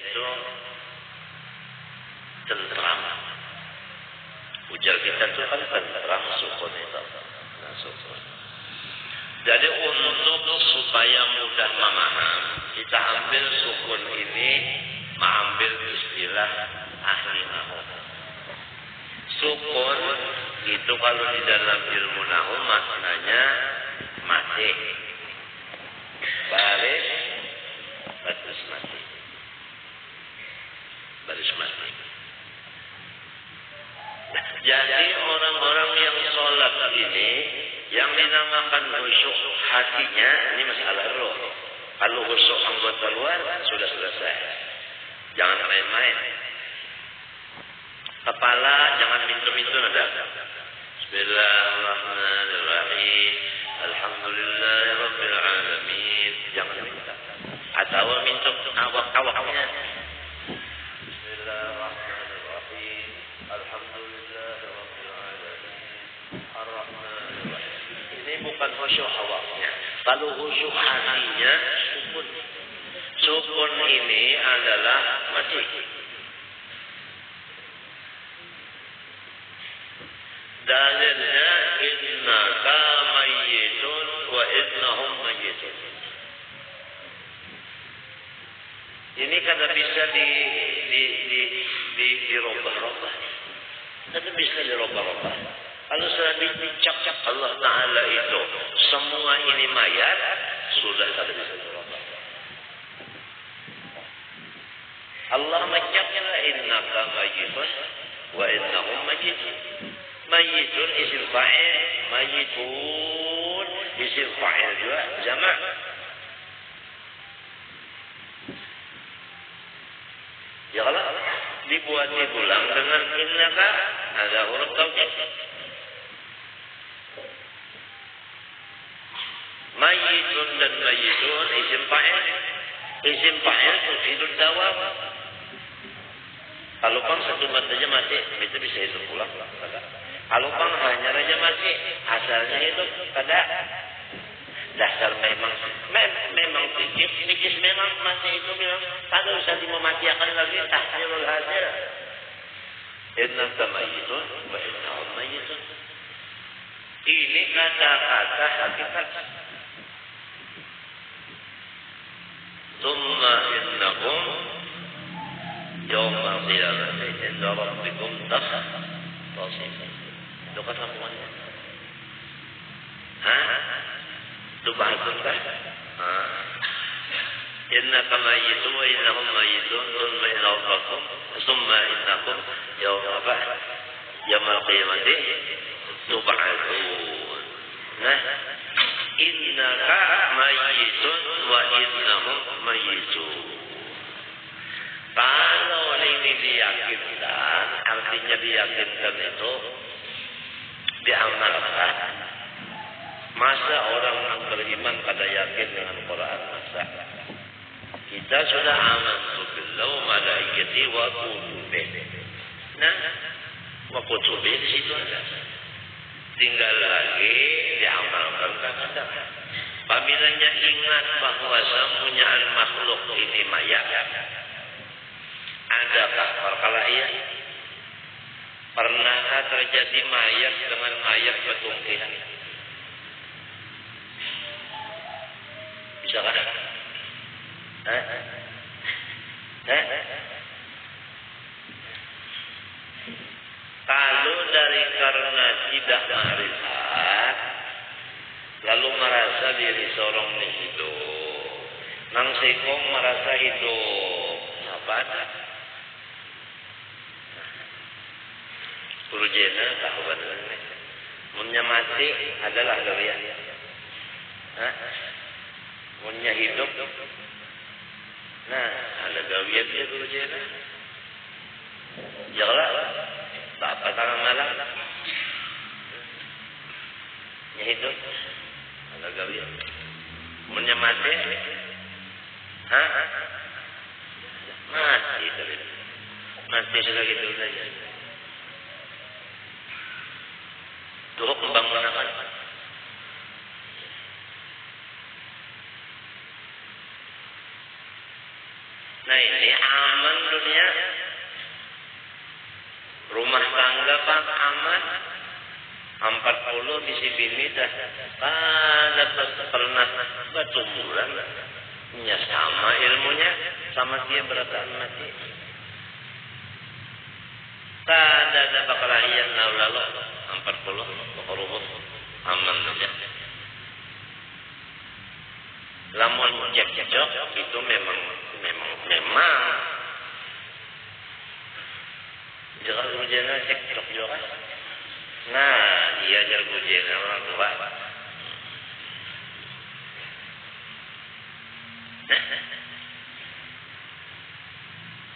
itu tentram. Ujar kita itu kan tentram, sukun itu. Nah, sukun. Jadi untuk supaya mudah memaham, kita ambil sukun ini, mengambil istilah ahli nahwu. Sukun itu kalau di dalam ilmu nahwu maknanya mati, baris, baris mati, baris mati. Jadi orang-orang yang sholat ini, yang dinamakan khusyuk hatinya, ini masalah roh. Kalau khusyuk anggota luar, sudah selesai. Jangan main-main. Kepala jangan mintu-mintu nada. Bismillahirrahmanirrahim. Alhamdulillahirabbil alamin. Jangan minta. Atau mintu awak-awaknya. Bismillahirrahmanirrahim. Alhamdulillahirabbil alamin. Arrahmanirrahim. Ini bukan khusyuk awaknya. Kalau khusyuk hatinya, sukun. Sukun ini adalah mati. Dalilnya innaka mayyitun wa innahum mayyitun. Ini karena bisa dirubah-rubah. Karena bisa dirubah-rubah. Kalau sudah dicap Allah Ta'ala itu semua ini mayat, sudah tidak bisa dirubah. Allah mencapnya innaka mayyitun wa innahum mayyitun. Mayyitun isim fa'il, mayyitun isim fa'il juga jamak. Ya kalau dibulang dengan innaka ada huruf taukid. Mayyitun dan mayyitun isim fa'il. Isim fa'il tufidud dawam. Kalau pang satu mat saja mati, itu bisa hidup pulang. Kalau pang hanya raja mati, asalnya itu kada. Dasar memang pikir memang mati itu bilang kada usah dimatiakan lagi tahsirul hasil. Innaka mayyitun wa innahum mayyitun. Ini kata-kata hakikat. Tsumma innakum yawma qiyamati inda rabbikum takhtasifun. Itu kan semuanya. Itu bahasa kan? Innaka mayyitun wa innahum mayyitun thumma ila rabbikum thumma innakum yawmal qiyamati tub'atsun. Nah, innaka mayyitun wa innahum mayyitun. Kalau ini diyakinkan, artinya diyakinkan itu diamalkan. Masa orang yang beriman pada yakin dengan Quran masa? Kita sudah amantu billah wa malaikati wa kutubihi. Nah, wa kutubihi di situ ada. Tinggal lagi diamalkan kata. Apabila ingat bahwa semuanya makhluk ini mayat. Adakah perkara iya? Pernahkah terjadi mayat dengan mayat bertumpihan? Bisa kan? Kalau dari karena tidak ma'rifat, lalu merasa diri seorang ini hidup, nang sekong merasa hidup, apa ada? Urjena tahu benar ini. Munnya mati adalah gawian. Munnya hidup. Nah, ada gawian dia urjena. Janganlah. Apa tangan malam? Munnya hidup. Ada gawian. Munnya mati. Mati tadi. Mati sudah gitu saja. Tuh pembangunan apa? Nah ini aman dunia. Rumah tangga Pak aman. 40 bisi bini dah. Pada pernah bertumuran. Ya sama ilmunya. Sama dia berataan mati. Tada ada perkelahian lalu 40 rumus aman saja. Lamun cekcok itu memang jangan gujena cekcok juga. Nah, dia jangan gujena orang tua.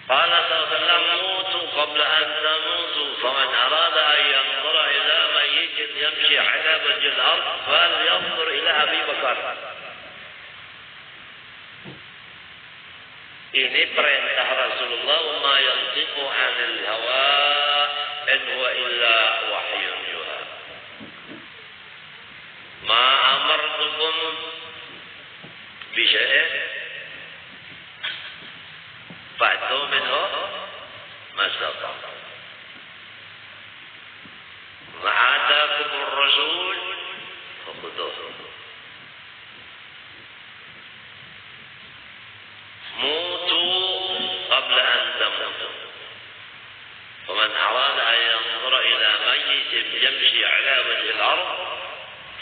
Qala sallallahu mutu qabla an tamutu faman arada an yanzura ila mayyitin yamshi ala wajhil ard falyanzur ila Abi Bakar. Ini perintah Rasulullah, ma yantiqu 'anil hawa in huwa illa wahyun yuha. Ma amartukum bi syai'in fa'tu minhu mastata'tum. Ma ataakumur rasul fakhudhuhu. موتوا قبل أن تموتوا ومن أراد أن ينظر إلى ميت يمشي على وجه الأرض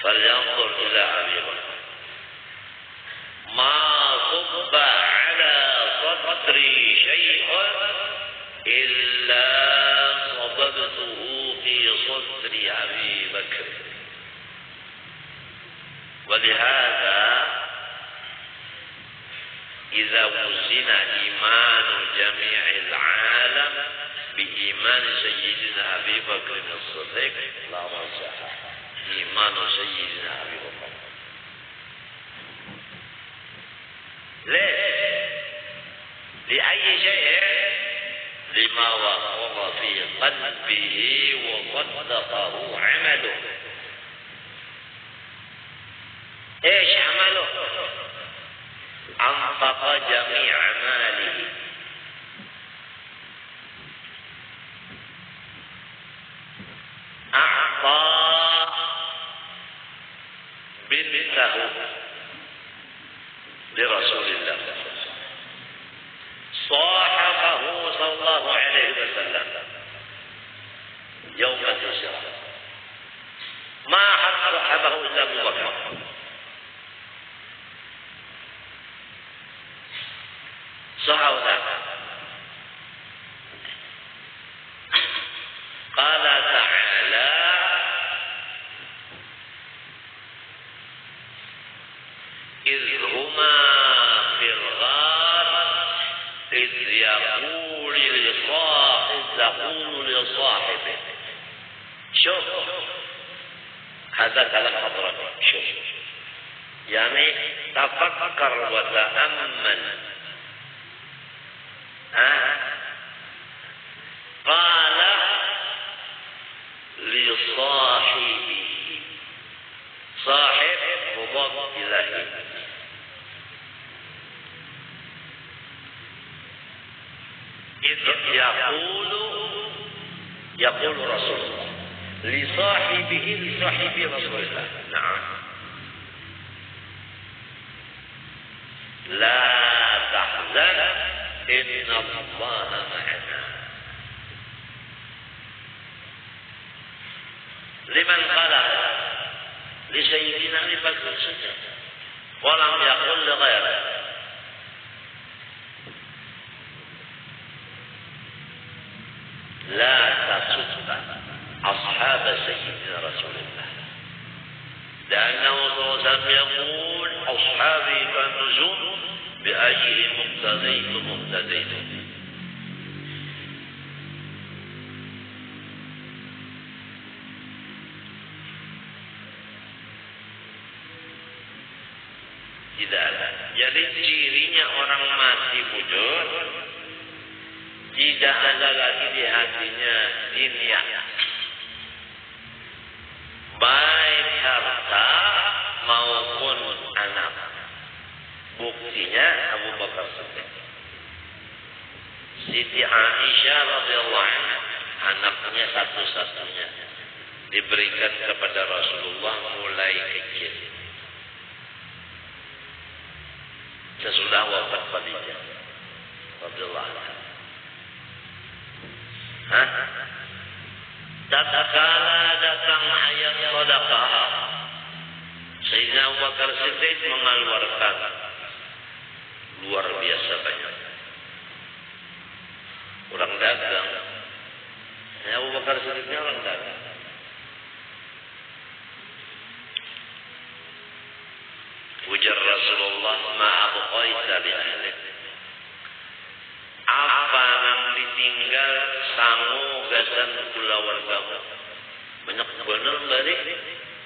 فلينظر إلى أبي بكر ما صب على صدري شيء إلا صببته في صدر أبي بكر ولهذا إذا وزن إيمان جميع العالم بإيمان سيدنا أبي بكر الصديق لا رجح إيمان سيدنا أبي بكر. ليه؟ لأي شيء؟ لما وقع في قلبه وصدقه عمله. إيش عمله؟ أنفق جميع ماله أعطى بنته لرسول الله صاحبه صلى الله عليه وسلم يوم الهجرة ما حد صاحبه إلا أبو بكر صحونا قال تعالى إذ هما في الغار إذ يقول لصاحبه شوف هذا كلام حضرتك شوف يعني تفكر وتأمل قال لصاحبه صاحب مضاف إليه إذ يقول رسول الله لصاحبه رسول الله نعم لا تحزن إن الله معنا. لمن قال لسيدنا أبي بكر الصديق ولم يقل لغيره. لا تسب أصحاب سيدنا رسول الله لأنه صلى الله عليه وسلم يقول أصحابي كالنجوم بأيهم مقتديتم. Tidak ada. Jadi cirinya orang mati wujud tidak ada lagi di hatinya dunia, baik harta maupun anak. Buktinya Abu Bakar Siddiq. Siti Aisyah radhiyallahu anha, anaknya satu-satunya diberikan kepada Rasulullah mulai kecil. Sesudah wafat Khadijah radhiyallahu anha. Tatkala datang ayat sedekah, Sayyidina Abu Bakar Siddiq mengeluarkan luar biasa banyak. Orang dagang. Abu Bakar Siddiqnya orang dagang. Ujar Rasulullah, "Ma abqaita li ahlik." Apa yang ditinggal sangu gasan kula wargamu. Banyak benar bari.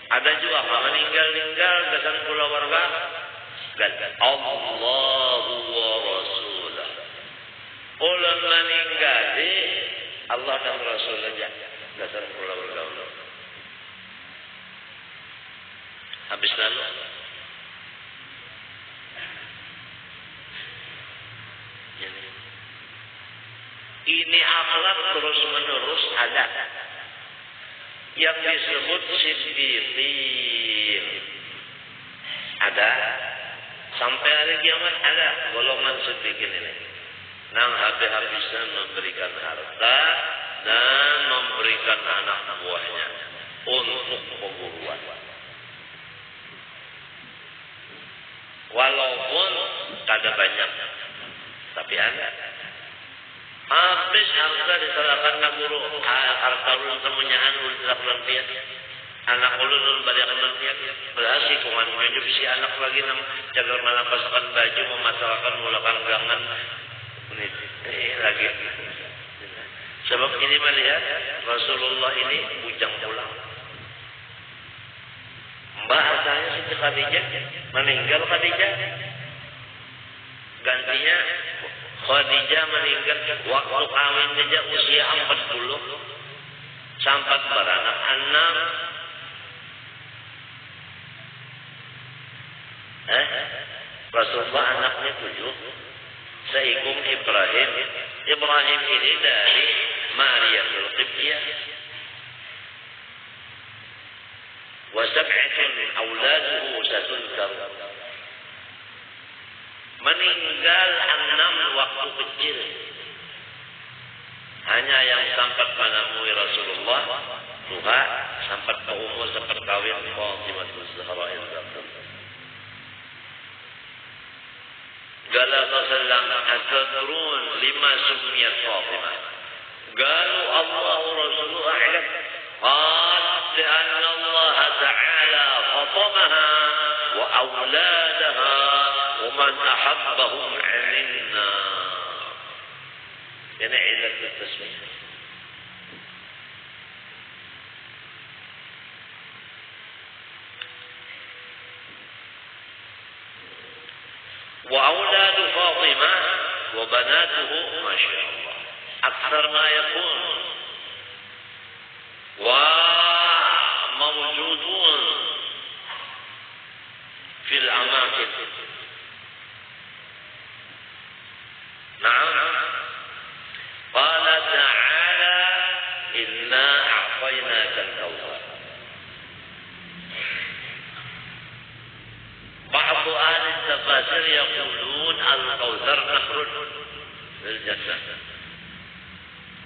Ada juga meninggal gasan kula warga. Allahu wa Rasulah. Ulang meninggal Allah dan Rasul saja. Gasan kula warga. Habis lalu ini akhlak terus menerus ada yang disebut siddiqin. Ada sampai hari kiamat ada golongan siddiqin ini. Nang habis-habisan memberikan harta dan memberikan anak buahnya untuk perguruan. Walaupun tidak banyak, tapi ada. Habis harta diserahkan ke guru, harta ulun temunyaan ulun tidak pelantian. Anak ulun balik pelantian. Berhasil kuman menuju bisi anak lagi nam jaga malam pasakan baju memasarkan mulakan gangan. Ini lagi. Sebab ini melihat Rasulullah ini bujang pulang. Mbak hartanya Siti Khadijah meninggal Khadijah. Gantinya Khadijah meninggal waktu kawin saja usia 40 sampai beranak 6. Rasulullah anaknya 7. Seikum Ibrahim. Ibrahim ini dari Mariyatul Qibtiyah. Wa sab'atun auladuhu satulkar. Meninggal 6 waktu kecil. Hanya yang sampai menemui Rasulullah Tuha sampai ke umur sampai kawin Fatimah Zahra al-Zahra. Qala sallallahu atadrun lima sumiyat Fatimah. Qalu Allah wa Rasuluhu a'lam. Qal li'anna Allah ta'ala fatamaha wa awladaha ومن أحبهم علمنا. يعني علة التسمية. وأولاد فاطمة وبناته ما شاء الله أكثر ما يكون وموجودون في الأماكن. نعم. قال تعالى إنا أعطيناك الكوثر. بعض أهل التفاسير يقولون الكوثر نهر للجنة،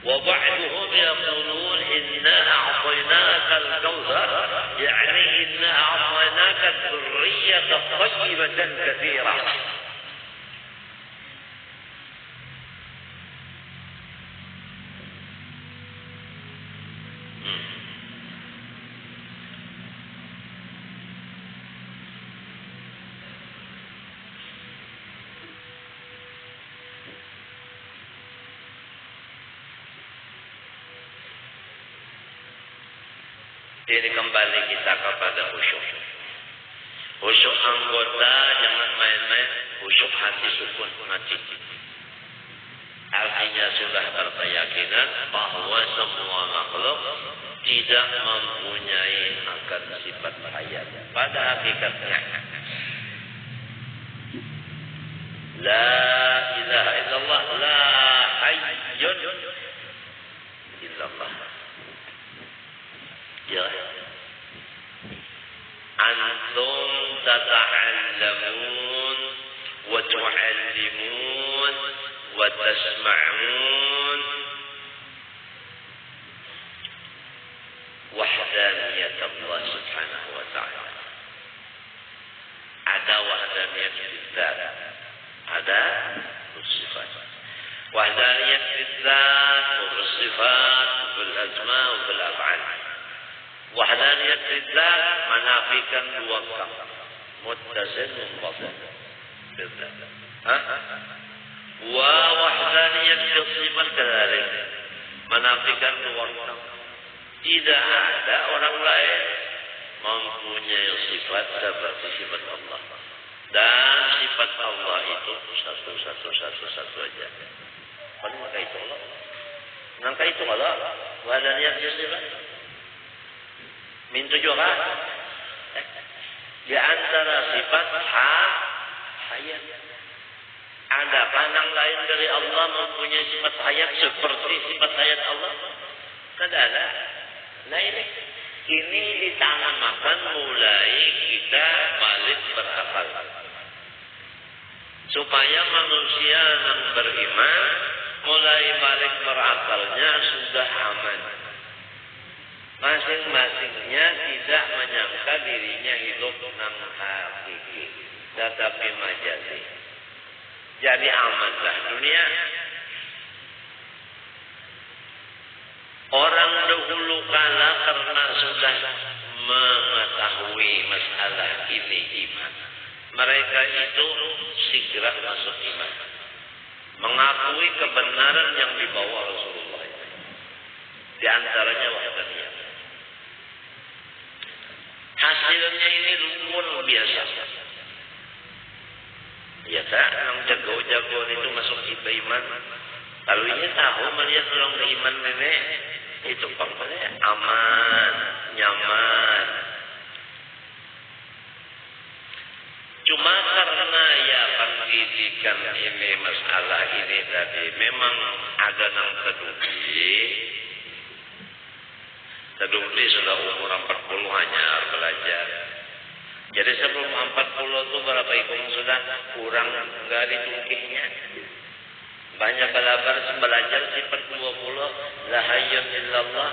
وبعضهم يقولون إنا أعطيناك الكوثر يعني إنا أعطيناك الذرية طيبة كثيرة. Ini kembali kita kepada khusyuk. Khusyuk anggota jangan main-main, khusyuk hati sukun mati. Artinya sudah berkeyakinan bahwa semua makhluk tidak mempunyai akan sifat hayat. Pada hakikatnya La ilaha illallah la hayya hayyun illallah. Ya. Antum tata'allamun wa tu'allimun wa tasma'un wahdaniyat Allah subhanahu wa ta'ala. Ada wahdaniyat dzat, ada sifat. Wahdaniyat dzat wa sifat bil asma wa bil af'al. Wahdaniyat dzat menafikan dua kata, muttasil munfasil. Wa wahdaniyat sifat kadzalik menafikan dua kata. Tidak ada orang lain mempunyai sifat seperti sifat Allah. Dan sifat Allah itu satu aja. Paling maka itu Allah. Maka itu Allah. Wahdaniyat sifat. Min tujuan. Di antara sifat hayat. Ada panang lain dari Allah mempunyai sifat hayat seperti sifat hayat Allah? Tidak ada. Nah ini ditanamkan mulai kita balik berakal. Supaya manusia yang beriman mulai balik berakalnya sudah aman. Masing-masingnya tidak menyangka dirinya hidup nang hakiki, tetapi majazi. Jadi amanlah dunia. Orang dahulu kala karena sudah mengetahui masalah ini iman, mereka itu segera masuk iman, mengakui kebenaran yang dibawa Rasulullah. Di antaranya wahdaniyah. Hasilnya ini luar biasa. Ya tak, yang jago-jago itu masuk iman. Kalau ini tahu melihat orang beriman ini, itu pokoknya aman, nyaman. Cuma karena ya pendidikan ini, masalah ini tadi memang ada yang Teduli sudah umur 40 hanya belajar. Jadi sebelum 40 itu berapa ikung sudah kurang enggak ditungkihnya. Banyak belajar sifat 20 la hayyun illallah,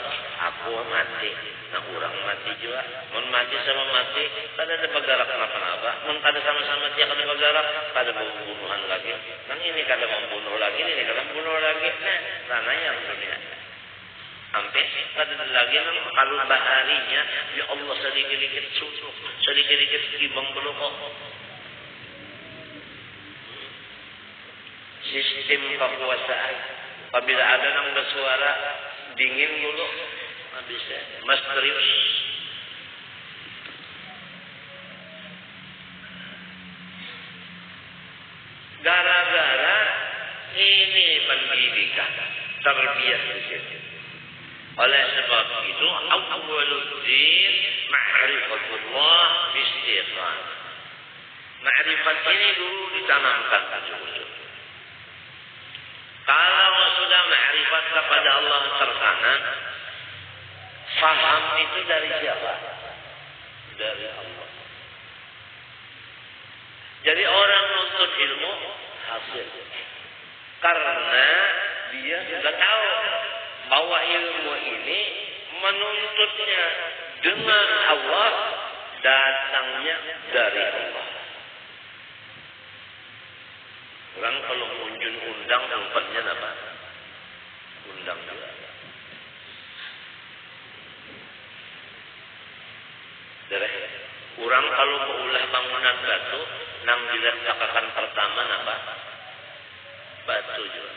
aku mati. Nah orang mati juga. Mun mati sama mati kada ada bergerak kenapa-napa. Mun kada sama-sama dia kada bergerak, kada membunuhan lagi. Nang ini kada membunuh lagi, ini kada membunuh lagi. Nah, rananya dunia. Sampai kada lagi nang kalau baharinya ya Allah sedikit-sedikit susuk, sedikit-sedikit ibang belokok. Sistem kekuasaan. Apabila ada yang bersuara dingin dulu, habisnya misterius. Gara-gara ini pendidikan, tarbiyah di sini. Oleh sebab itu, awwaluddin ma'rifatullah bistighfar. Ma'rifat ini dulu ditanamkan wujud. Kalau sudah ma'rifat kepada Allah tertanam, faham itu dari siapa? Dari Allah. Jadi orang nuntut ilmu hasil. Karena dia sudah tahu bahwa ilmu ini menuntutnya dengan Allah, datangnya dari Allah. Orang kalau munjun undang tempatnya apa? Undang juga. Dari orang kalau meulah bangunan batu, nang diletakkan pertama apa? Batu juga.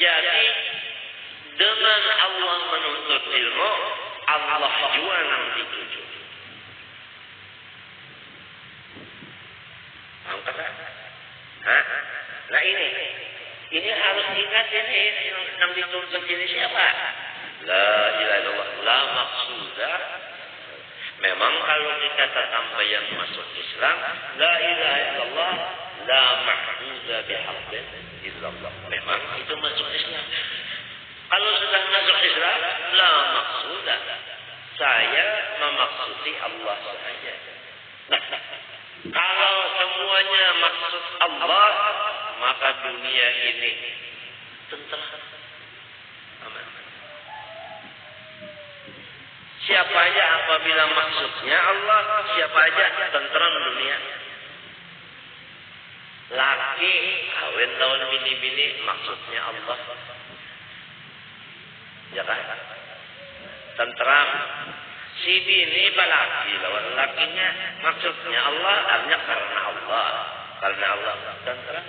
Jadi dengan Allah menuntut ilmu, Allah juga nang dituju. Nah ini harus ingat ini yang dituntut ini siapa? La ilaha illallah, la maqsudah. Memang kalau kita tambahan masuk Islam, la ilaha illallah, la yu'ta bihaqqin illallah. Memang itu masuk Islam. Kalau sudah masuk Islam, la maksudah. Saya memaksudi Allah saja. Nah, kalau semuanya maksud Allah, maka dunia ini tentram, aman. Siapa aja apabila maksudnya Allah, siapa aja tentram dunia. Laki kawin lawan bini-bini maksudnya Allah, ya kan? Tentram. Si bini balaki lawan lakinya maksudnya Allah, artinya karena Allah, tentram.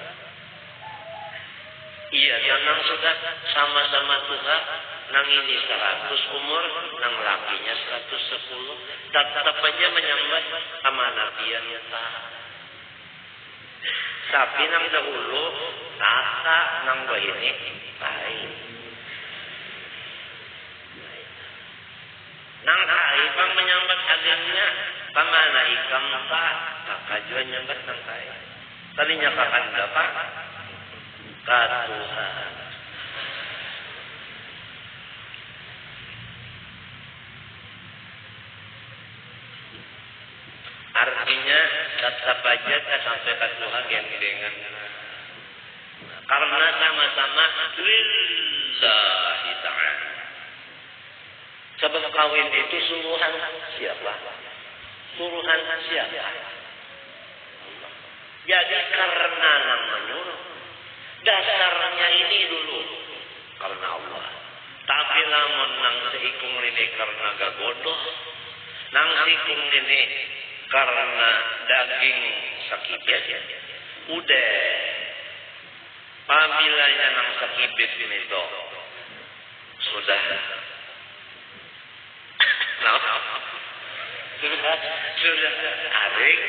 Iya, nang sudah sama-sama Tuhan, nang ini 100 umur, nang lakinya 110, tetap aja menyambat amanapian tak. Tapi nang dahulu, tata nang bahini, baik. Nang kai pang menyambat adanya, pamana ikam tak, kakajua nyambat nang kai. Tadinya kakan dapat, katuhan. Artinya tetap aja sampai ke Tuhan dengan karena sama-sama lillahi ta'ala. Sebab kawin itu suruhan siapa? Suruhan siapa? Jadi karena nang menyuruh. Dasarnya ini dulu karena Allah. Tapi lamun nang seikung ini karena gagodoh, nang seikung ini karena daging sakibet, udah pamilanya nang sakibet ini toh sudah sudah aring,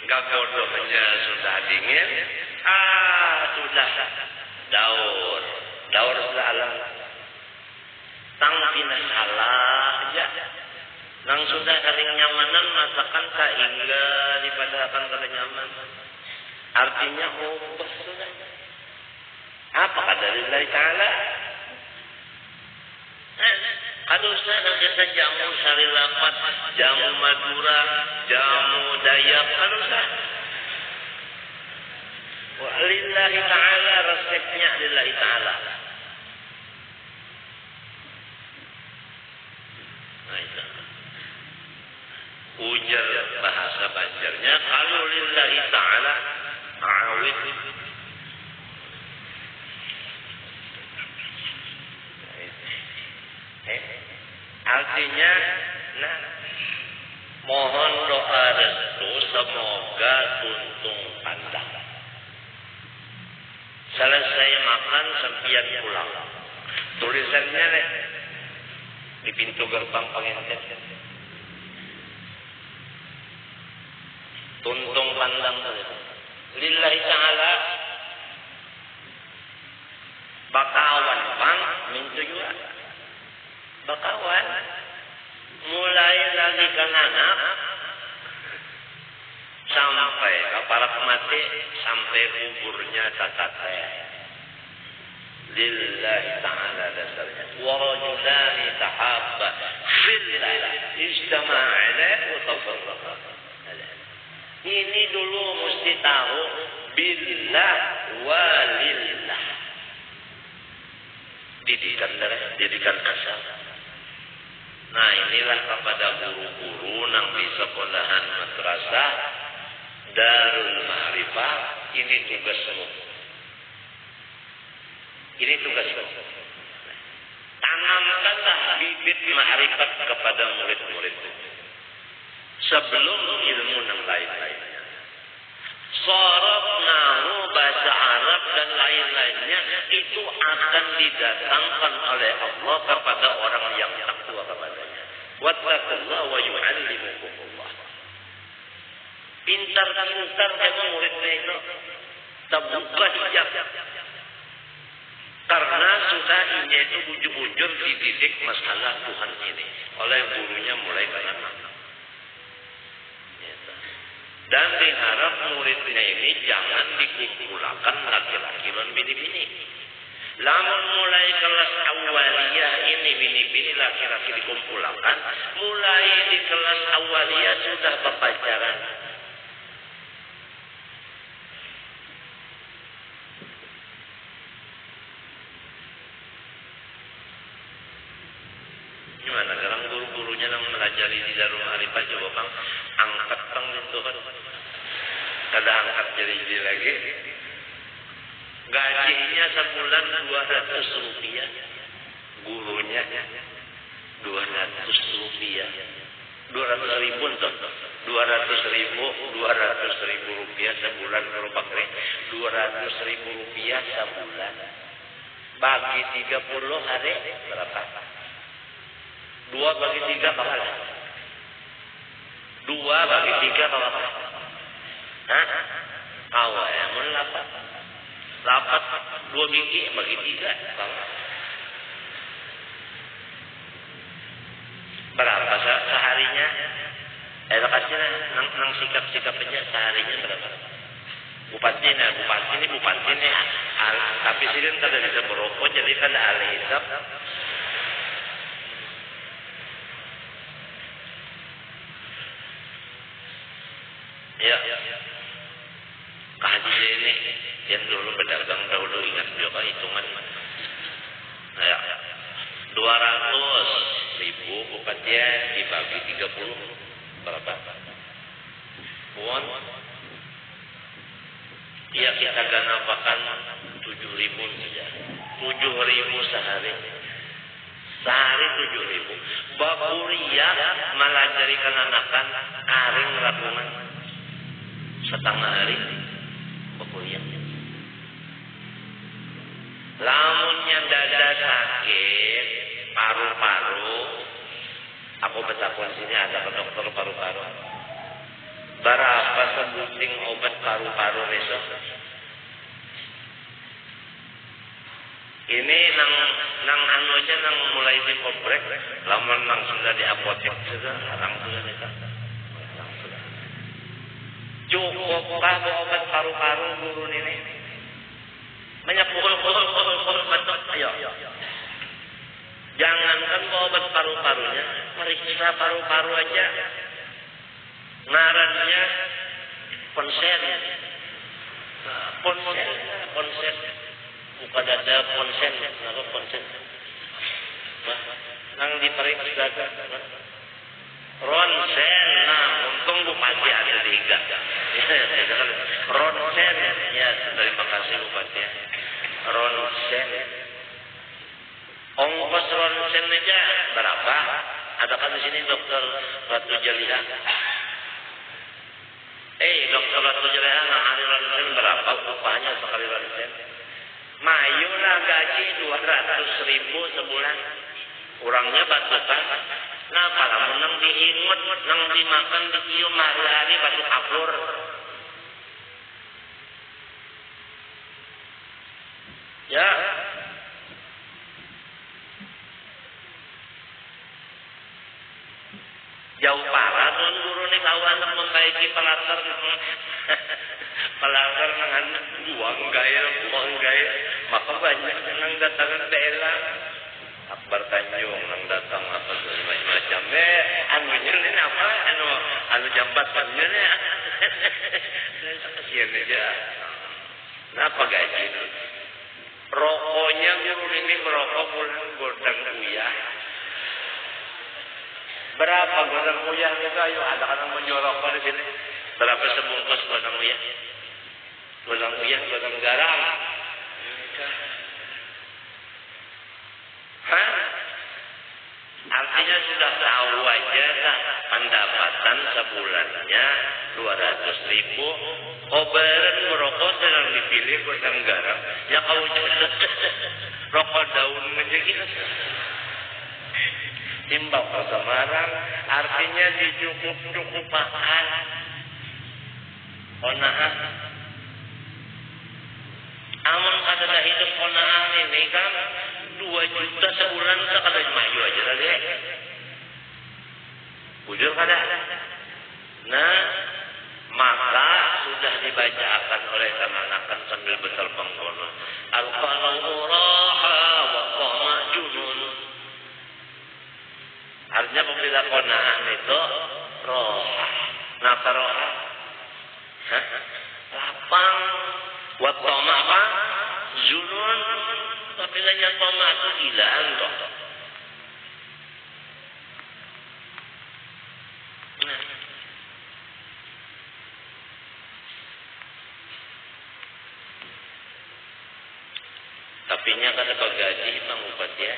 gagodohnya sudah dingin, sudah daur sudah alam, tang pina salah aja. Nang sudah saling nyamanan masakan tak hingga dipadakan pada nyaman. Artinya sudah. Apa kata Allah Ta'ala? Kalau saya kita jamu sari lapat, jamu Madura, jamu Dayak, kalau saya. Wa lillahi ta'ala, resepnya lillahi ta'ala. Nah itu. Ujar bahasa Banjarnya, kalau lillahi ta'ala, awid. Artinya, mohon doa restu semoga tuntung pandang. Selesai makan sempian pulang. Tulisannya di pintu gerbang pengantin. Tuntung pandang lillahi ta'ala bakawan pang mintu juga. Bakawan mulai lagi ke anak sampai ke para mati sampai kuburnya tata lillahi ta'ala dasarnya wa rajulani tahabba fillah ijtama'a alaihi wa tafarraqa. Ini dulu mesti tahu billah walillah. Didikan asal. Nah inilah kepada guru-guru nang di sekolahan madrasah Darul Ma'rifah, ini tugasmu. Ini tugasmu. Tanamkanlah bibit ma'rifat kepada murid-muridmu sebelum ilmu yang lain-lainnya. Sorab, nahu, bahasa Arab dan lain-lainnya itu akan didatangkan oleh Allah kepada orang yang takwa kepadanya. Wattaqullah wa yu'allimukumullah. Pintar-pintar kamu muridnya itu terbuka hijab. Karena sudah ini itu bujur-bujur dididik masalah Tuhan ini oleh gurunya mulai ke anak. Dan diharap muridnya ini jangan dikumpulkan Lamun mulai kelas awaliyah ini bini-bini laki-laki dikumpulkan, mulai di kelas awaliyah sudah berpacaran. Gimana sekarang guru-gurunya yang melajari di Darul Arifah coba bang, angkat bang itu kan. Kada angkat jadi lagi. Gajinya sebulan 200 rupiah. Gurunya 200 rupiah. 200 ribu tuh. 200 ribu rupiah sebulan kalau pakai 200 ribu rupiah sebulan. Bagi 30 hari berapa? 2 bagi 3 berapa? 2 bagi 3 berapa? Hah? Awal yang melapat. Lapat 2 biji bagi 3 berapa seharinya? Kasih nang sikap aja seharinya berapa? Bupati ini tapi sih kan kada bisa merokok jadi kada ahli hisap. Ya. Kaji ini yang dulu berdagang dahulu ingat juga hitungan. Ya. 200 ribu bupatnya dibagi 30 berapa? Puan. Ya kita ganapakan 7 ribu saja. 7 ribu sehari. Sehari 7 ribu. Bakuria melajarikan anakan aring rakungan setengah hari. Bakuria. Lamunnya dada sakit, paru-paru, aku bertakwan sini ada ke dokter paru-paru. Berapa sebuting obat paru-paru besok? Ini nang anu aja nang mulai di komplek, lamun nang sudah di apotek sudah larang sudah nih. Cukupkah obat paru-paru guru ini? Banyak pukul betul. Ayo. Jangankan obat paru-parunya, periksa paru-paru aja. Ngarannya ponsen. Ponsen. Bukan ada ponsen, kenapa ponsen? Nang diperiksa ronsen, nah untung bupati ada 3. Ronsen, ya terima kasih bupati. Ronsen. Ongkos ronsen aja berapa? Adakah di sini dokter Ratu Jaliha? Dokter Ratu Jaliha nang ahli ronsen berapa upahnya sekali ronsen? Mayulah gaji 200 ribu sebulan. Kurangnya batukan. Nah, kalau nang diingut, nang dimakan, dicium hari-hari batu kapur. Ya. Jauh parah tuan guru nih kawan membaiki pelantar. Pelantar dengan buang gair. Maka banyak yang datang bela. Akbar Tanjung yang datang apa macam anunya ini apa anu jambatannya nih kasihan aja. Kenapa gaji itu? Rokoknya guru ini merokok pulang godang uyah. Berapa godang uyah itu? Ayo ada orang menyorokkan di sini. Berapa sebungkus godang uyah? Godang uyah, godang garam. Hah? Artinya sudah tahu aja kan pendapatan sebulannya 200 ribu. Obaran merokok sedang dipilih godang garam. Ya kau rokok daun menjadi timbang ke Semarang. Artinya dicukup-cukupakan. Kona'ah. Amun kada hidup kona'ah ini kan 2 juta sebulan sekadar mayu aja tadi. Bujur kada? Nah, maka sudah dibacakan oleh anak-anak sambil besar pengkono. Al-Qalau bila konaan itu roha. Napa roha? Lapang. Wa toma apa? Zunun. Apabila yang toma itu gilaan toh. Tapi nya kada bagaji mang upatya.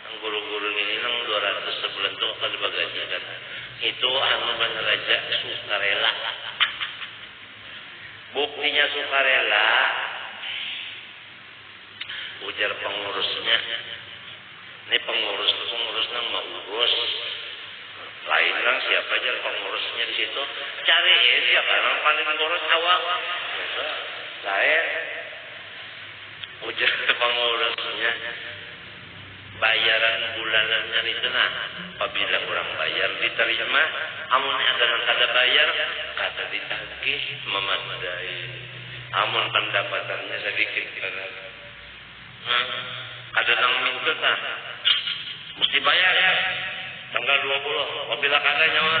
Ang guru-guru ini nang 200 sebulan tuh kada bagaji kan. Itu anu raja sukarela. Buktinya sukarela ujar pengurusnya. Ini pengurus nang mau urus. Lain lang siapa aja pengurusnya di situ. Cariin siapa yang paling ngurus awak. Saya ujar pengurusnya, bayaran bulanannya itu nah, apabila kurang bayar diterima, amun ada yang kada bayar, kata ditagih memadai. Amun pendapatannya sedikit, kada nang minta nah, mesti bayar ya. Tanggal 20, apabila kada nyawa,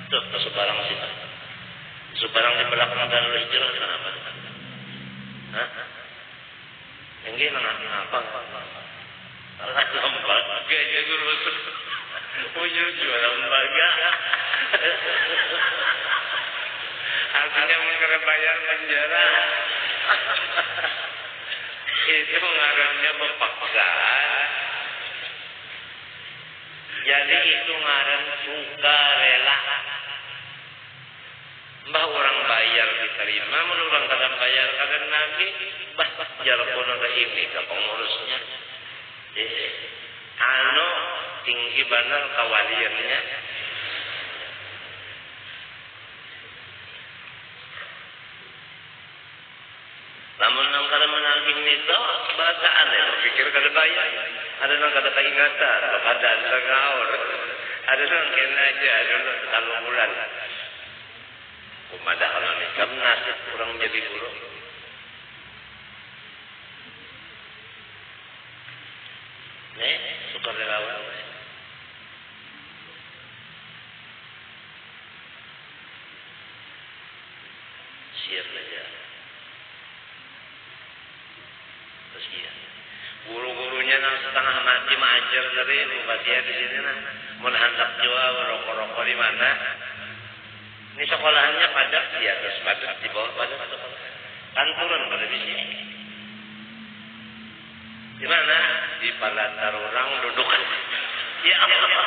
tuh sebarang situ, sebarang di belakang dan hijrah kenapa? Yang gini apa? Lembaga aja guru. Punya jual lembaga. Artinya mengkira bayar penjara. Itu ngarannya berpaksaan. Jadi itu ngaran sukarela. Mbah orang bayar diterima, menurut orang kadang bayar kadang lagi, bah jalan kono ke ini ke pengurusnya. Anu tinggi benar kawaliannya. Namun nang kada menagih nito, bacaan ya, berpikir kada bayar. Ada nang kada keingatan, kada ngaur. Ada nang kena aja, ada nang kalau bulan. Kumada kalau nikah nasib kurang jadi guru. Nih, sukarelawan. Siap aja. Terus iya. Guru-gurunya nang setengah mati mengajar dari bupati di sini nah. Mun handak jua rokok-rokok di mana? Ini sekolahannya padat di atas padat, di bawah padat. Kan turun pada di sini. Di mana? Di palatar orang duduk. Ya Allah.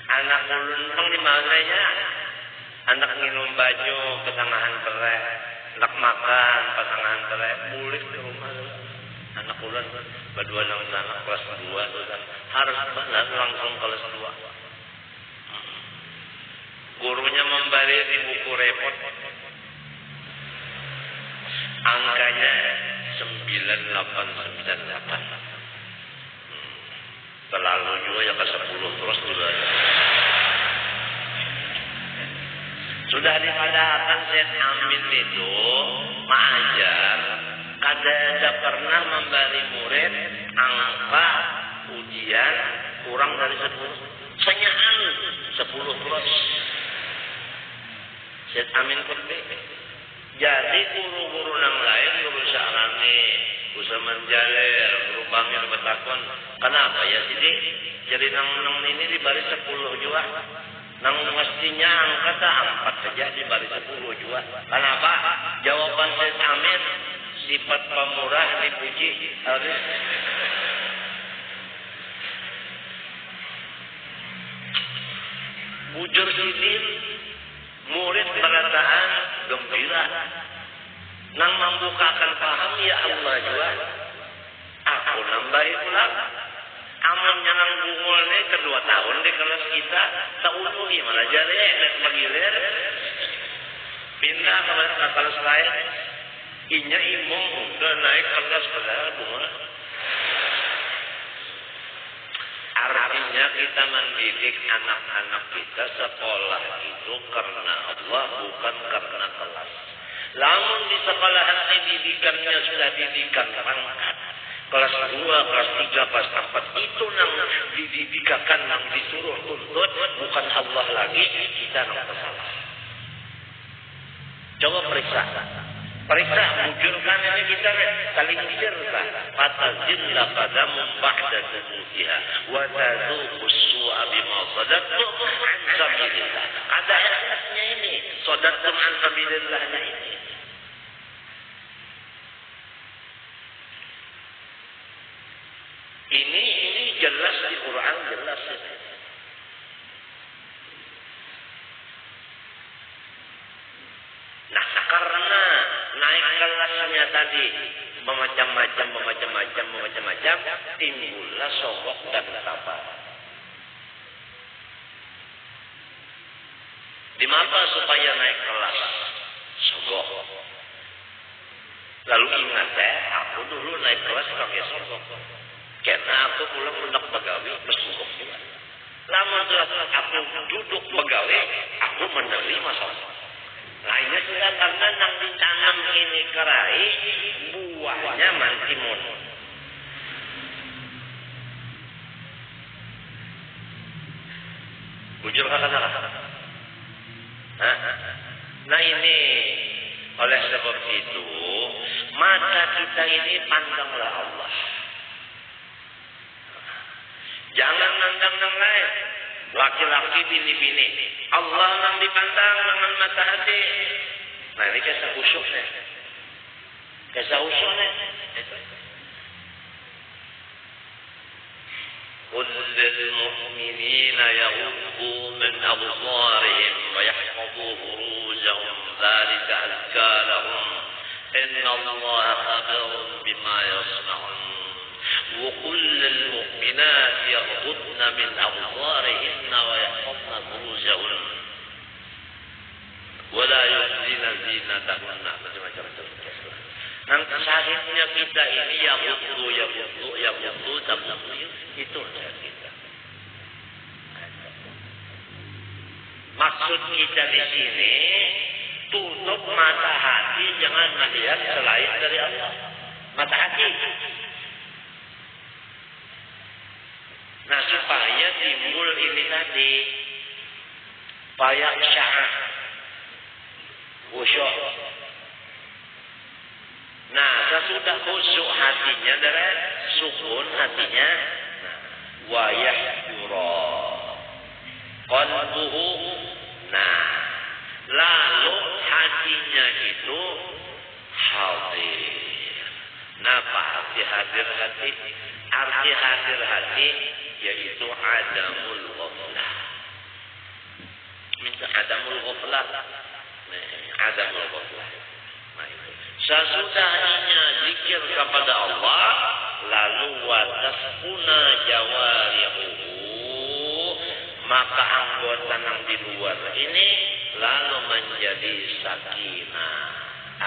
Anak ulun pang di mananya? Anak nginum baju pasangan terai, anak makan pasangan terai, mulik di rumah. Anak ulun berdua anak kelas 2 harus banget langsung kelas 2. Gurunya memberi di buku repot. Angkanya 9898. Terlalu juga ya ke 10 terus juga. Sudah dipadahkan Syekh Amin itu mengajar, kada pernah memberi murid angka ujian kurang dari 10. Senyaan 10 terus. Syekh Amin pergi. Jadi guru-guru yang lain, guru Syarani, Guru Menjalir, guru Bangir bertakon, kenapa ya jadi nang ini diberi 10 juga. Nang mestinya angka tak 4 saja diberi 10 juga. Kenapa? Jawaban Syekh Amin, sifat pemurah dipuji harus. Bujur sidin, murid berataan gembira. Nang membukakan paham ya Allah juga. Aku nambahi ulang. Amun nang bungul ni kedua tahun di kelas kita tauluhi malah jadi magilir. Pindah ke kelas lain. Inya imong udah naik kelas padahal bunga. Artinya kita mendidik anak-anak kita sekolah itu karena Allah bukan karena kelas. Lamun di sekolah ini didikannya sudah didikan pangkat. kelas 2, kelas 3, kelas 4 itu nang didikakan, nang disuruh tuntut, bukan Allah lagi, kita nang bersalah. Coba periksa, bujurkan ini kita saling cerita. Fatazilla qadamun ba'da dzunutiha wa tazuqus su'a bima sadaqtum an sabilillah. Ada ayatnya ini, sadaqtum an sabilillah ini. Ini jelas di Quran, jelas ini. Nah, karena naik kelasnya tadi memacam-macam, timbullah sogok dan sabar. Di mana supaya naik kelas? Sogok. Lalu ingat aku dulu naik kelas pakai sogok. Karena aku pulang mendak pegawai bersogok juga. Lama setelah aku duduk pegawai, aku menerima sogok. Nah ini sudah karena nang ditanam ini kerai, buahnya mantimun. Bujur kata-kata. Nah ini oleh sebab itu mata kita ini pandanglah Allah. Jangan mandang yang lain. Laki-laki, bini-bini. Allah yang dipandang dengan mata hati. Nah ini kisah khusyuknya. قل للمؤمنين يغضوا من أبصارهم ويحفظوا فروجهم ذلك أزكى لهم إن الله خبير بما يصنعون وقل للمؤمنات يغضضن من أبصارهن ويحفظن فروجهن ولا يبدين زينتهن macam-macam. Nah, sahihnya kita ini yang butuh, itu saja kita. Maksud kita di sini tutup mata hati, jangan melihat selain dari Allah. Mata hati. Nah, supaya timbul ini tadi payak sya'ah khusyuk. Nah, sesudah khusyuk hatinya dari sukun hatinya, wa yahdura qalbuhu. Nah, lalu hatinya itu hadir. Napa arti hadir hati? Arti hadir hati yaitu adamul ghaflah. Minta adamul ghaflah. Adamul ghaflah. Sesudahnya zikir kepada Allah, lalu wataskuna jawarihuhu, maka anggota yang di luar ini lalu menjadi sakinah.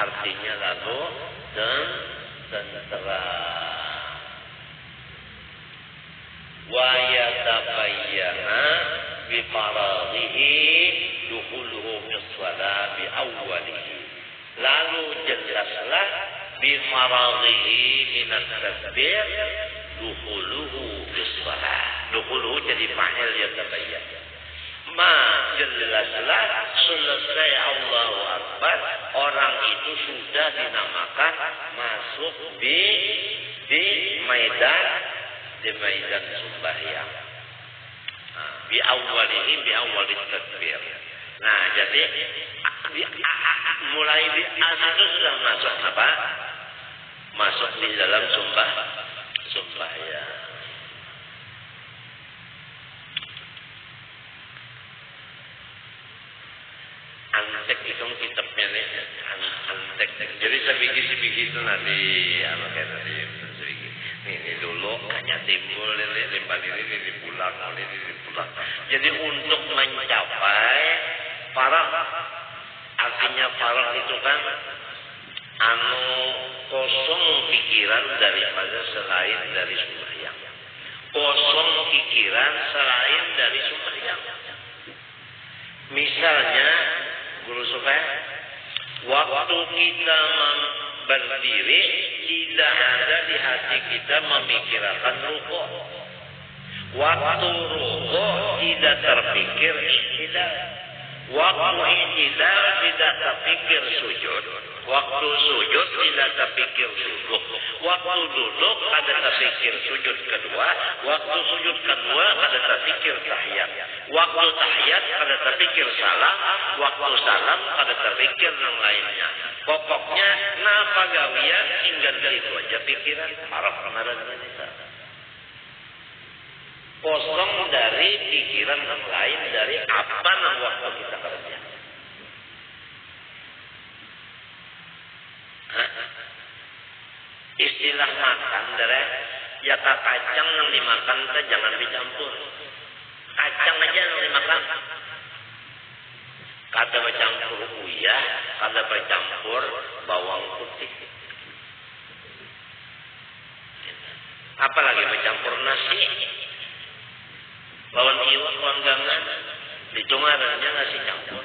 Artinya lalu tenteram. Wa yatabayyana bi faradhihi dukhuluhu fi shalah bi awwalihi. Lalu jelaslah bi faradhihi min at-tasbih dukhuluhu fi shalah. Dukhuluhu jadi fa'il yatabayyan. Ma jelaslah selesai Allahu Akbar, orang itu sudah dinamakan masuk di maidan sembahyang. Bi awwalit takbir. Nah, jadi mulai di itu sudah masuk apa? Masuk di dalam sembahyang. Antek itu kitabnya nih, antek. Jadi sebiji itu nanti apa kayak tadi sebiji. Ini dulu hanya timbul limbah ini pulang. Jadi untuk mencapai faragh, artinya faragh itu kan kosong pikiran daripada selain dari sembahyang. Kosong pikiran selain dari sembahyang. Misalnya, guru supaya waktu kita berdiri tidak ada di hati kita memikirkan rukuk. Waktu rukuk tidak terpikir iktidal. Waktu iktidal tidak terpikir sujud. Waktu sujud tidak terpikir duduk. Waktu duduk ada terpikir sujud kedua. Waktu sujud kedua ada terpikir tahiyat. Waktu tahiyat ada terpikir salam. Waktu salam ada terpikir yang lainnya. Pokoknya napa gawian tinggal itu aja pikiran. Harap kemarin ini. Kosong dari pikiran yang lain, dari apa yang waktu kita kerja. Istilah makan dari ya kacang yang dimakan itu jangan dicampur. Kacang aja yang dimakan. Kada bercampur uyah, kada bercampur bawang putih. Apalagi bercampur nasi. Lawan iwak, lawan gangan, dicungarannya nasi campur.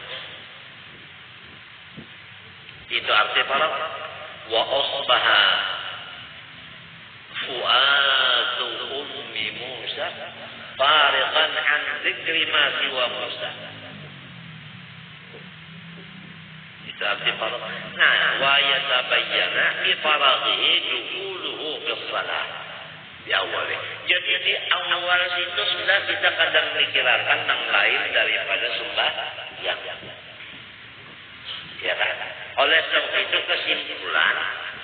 Itu arti para wa asbaha fuadu ummi Musa fariqan an dzikri ma siwa Musa. Itu arti para. Nah, wa yatabayyana bi faraghihi dukhuluhu bis salat. Di awal. Jadi di awal situ sudah kita kadang mikirkan yang lain daripada sembahyang. Ya kan? Oleh sebab itu kesimpulan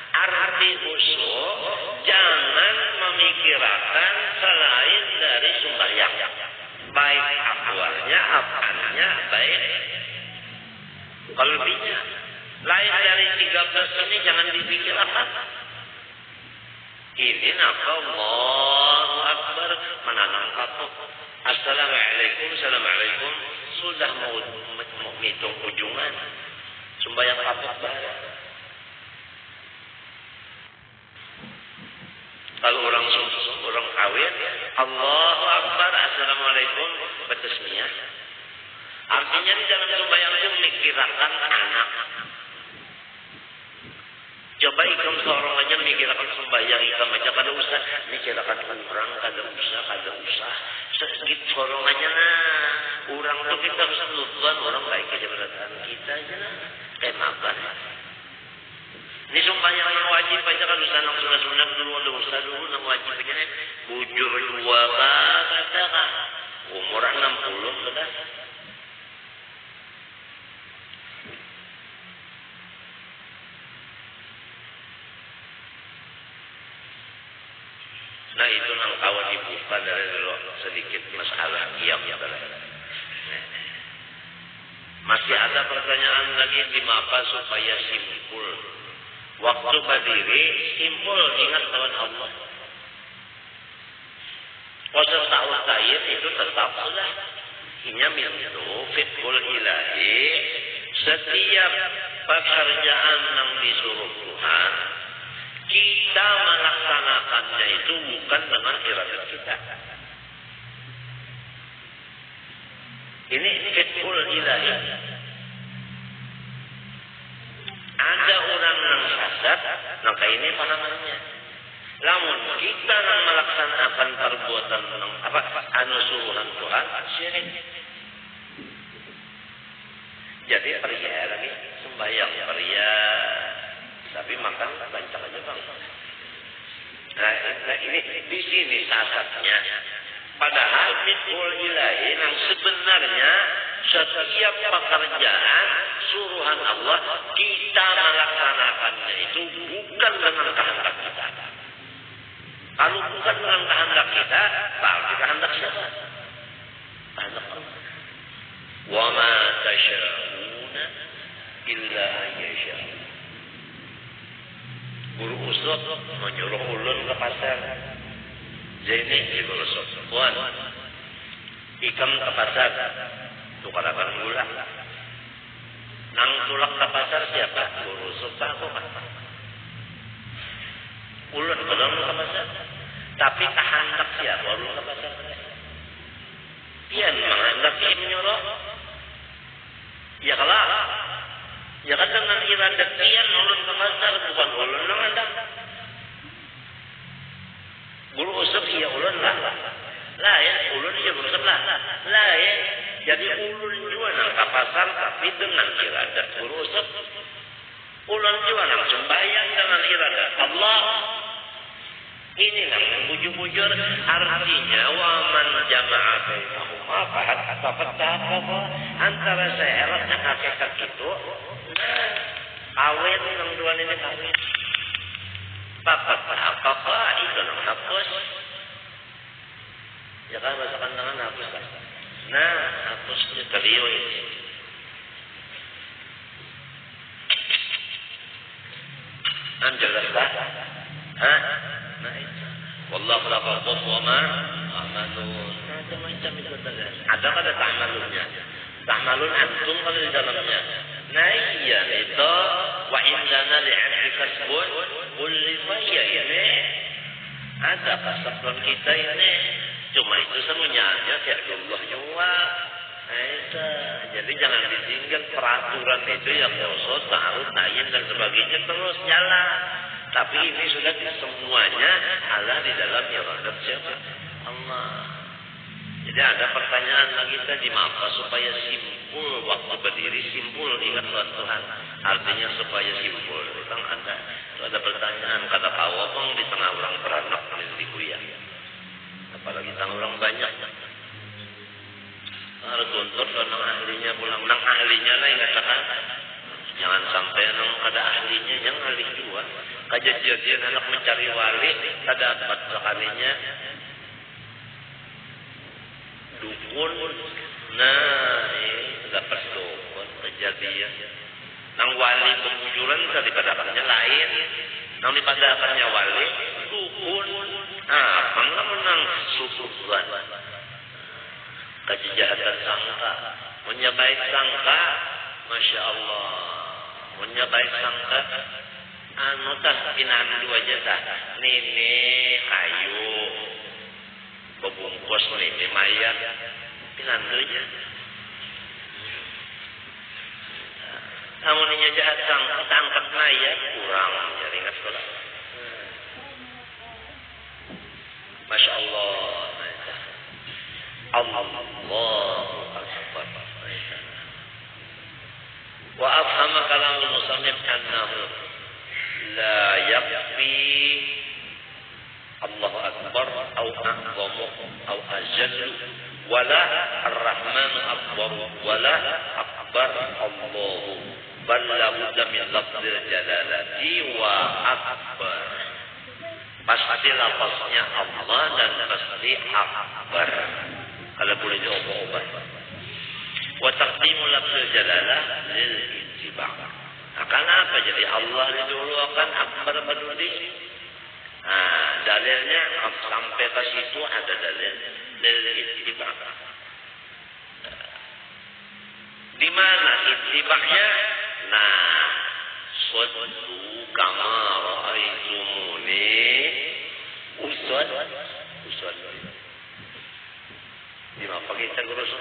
arti khusyuk jangan memikirkan selain dari sembahyang. Baik awalnya, apanya, baik qalbinya. Lain dari 13 ini jangan dipikirkan. Ini napa Allahu Akbar menanam kapuk. Assalamualaikum, assalamualaikum. Sudah mau hitung ujungan. Sembahyang kapuk bareng. Kalau orang kawin, Allahu Akbar, assalamualaikum, bertasmiyah. Artinya jangan sembahyang itu memikirkan anak. Coba ikam seorang aja mikirkan sembahyang ikam aja kada usah mikirkan orang kada usah sedikit seorang aja nah orang tuh kita harus nutban orang baik aja beratan kita aja nah makan ini sembahyang yang wajib aja kan usah nang sunat dulu ada usah dulu nang wajib aja bujur dua kata kan umur 60 sudah. Nah itu nang kawan dibuka dari dulu sedikit masalah diam ya. Masih ada pertanyaan lagi di mapa supaya simpul. Waktu berdiri simpul ingat Tuhan Allah. Proses ta'awud ta'id itu tetap sudah. Inyamin itu fitkul ilahi. Setiap pekerjaan yang disuruh Tuhan kita melaksanakannya itu bukan dengan iradat kita. Ini fitkul ilahi. Ada orang yang sesat, maka ini apa namanya? Namun kita yang melaksanakan perbuatan suruhan Tuhan, syirik. Jadi pria lagi sembahyang pria. Tapi makan banyak aja bang. Nah ini di sini sasatnya. Padahal fitkul ilahi yang sebenarnya setiap pekerjaan suruhan Allah kita melaksanakannya itu bukan dengan kehendak kita. Kalau bukan dengan kehendak kita, berarti kehendak siapa? Kehendak Allah. Wa ma tasyauna illa ayyasha. Guru usut menyuruh ulun ke pasar. Jadi guru usut. Puan, ikam ke pasar. Tukar-tukar gula. Nang tulak ke pasar siapa? Guru usut aku kan. Ulun belum ke pasar. Tapi kehendak siapa? Ulun ke pasar. Pian menghendak menyuruh. Ya kalah. Ya kan dengan kira dekian ulun ke pasar bukan ulun nang anda. Guru usap iya ulun lah. Lah ya, ulun iya guru usap lah. Lah ya, jadi ulun juga nang ke pasar tapi dengan iradat guru usap. Ulun juga nang sembahyang dengan iradat Allah. Ini yang bujur-bujur artinya wa man jama'a bainahuma faqad antara syarat dan hakikat itu kawin yang dua ini kawin apa itu nang hapus ya kan masakan dengan hapus kan nah hapus itu beliau ini anjelas tak nah itu wallahu laqakum wa ma amalun macam-macam itu ada pada ta'malunnya ta'malun antum kalau di dalamnya nah iya itu wa indana li'abdi kasbun kulli faya ini ada kasabun kita ini cuma itu semuanya kayak Allah juga nah itu jadi jangan ditinggal peraturan itu yang khusus ta'aruf ta'yin dan sebagainya terus jalan. Tapi ini sudah semuanya Allah di dalam iradat siapa? Allah. Jadi ada pertanyaan lagi tadi apa supaya simpul waktu berdiri simpul ingat Tuhan. Artinya supaya simpul. Bang ada pertanyaan kata Pak Wabang di tengah orang beranak di kuya. Apalagi tengah orang banyak. Harus tuntut nang ahlinya pulang nang ahlinya lah ingat kan. Jangan sampai nang ada ahlinya yang ahli juga. Kejadian anak mencari wali, tak dapat sekalinya dukun. Nah, ini dapat dukun kejadian. Nang wali kemunculan tadi padakannya lain. Nang dipadakannya wali dukun. Apa nggak menang susuan? Kejahatan sangka, punya baik sangka, masya Allah, punya baik sangka. Anu tah pinan dua jasa nini kayu bebungkus nini mayat pinan aja namun ini jahat tangkap mayat kurang jadi ingat sekolah masya Allah Allahu akbar wa afhama kalamul musannif annahu لا يكفي الله أكبر أو أعظم أو أجل ولا الرحمن أكبر ولا أكبر الله بل لابد من لفظ الجلالة وأكبر pasti lafaznya Allah dan pasti akbar kalau boleh diubah-ubah wa taqdimu lafzul jalalah lil ittiba' Karena apa? Jadi Allah dulu akan akbar peduli. Nah, dalilnya sampai ke situ ada dalil ittiba'. Di mana ittiba'nya? Nah, sallu kama ra'aitumuni usolli. Di mana kita gurus?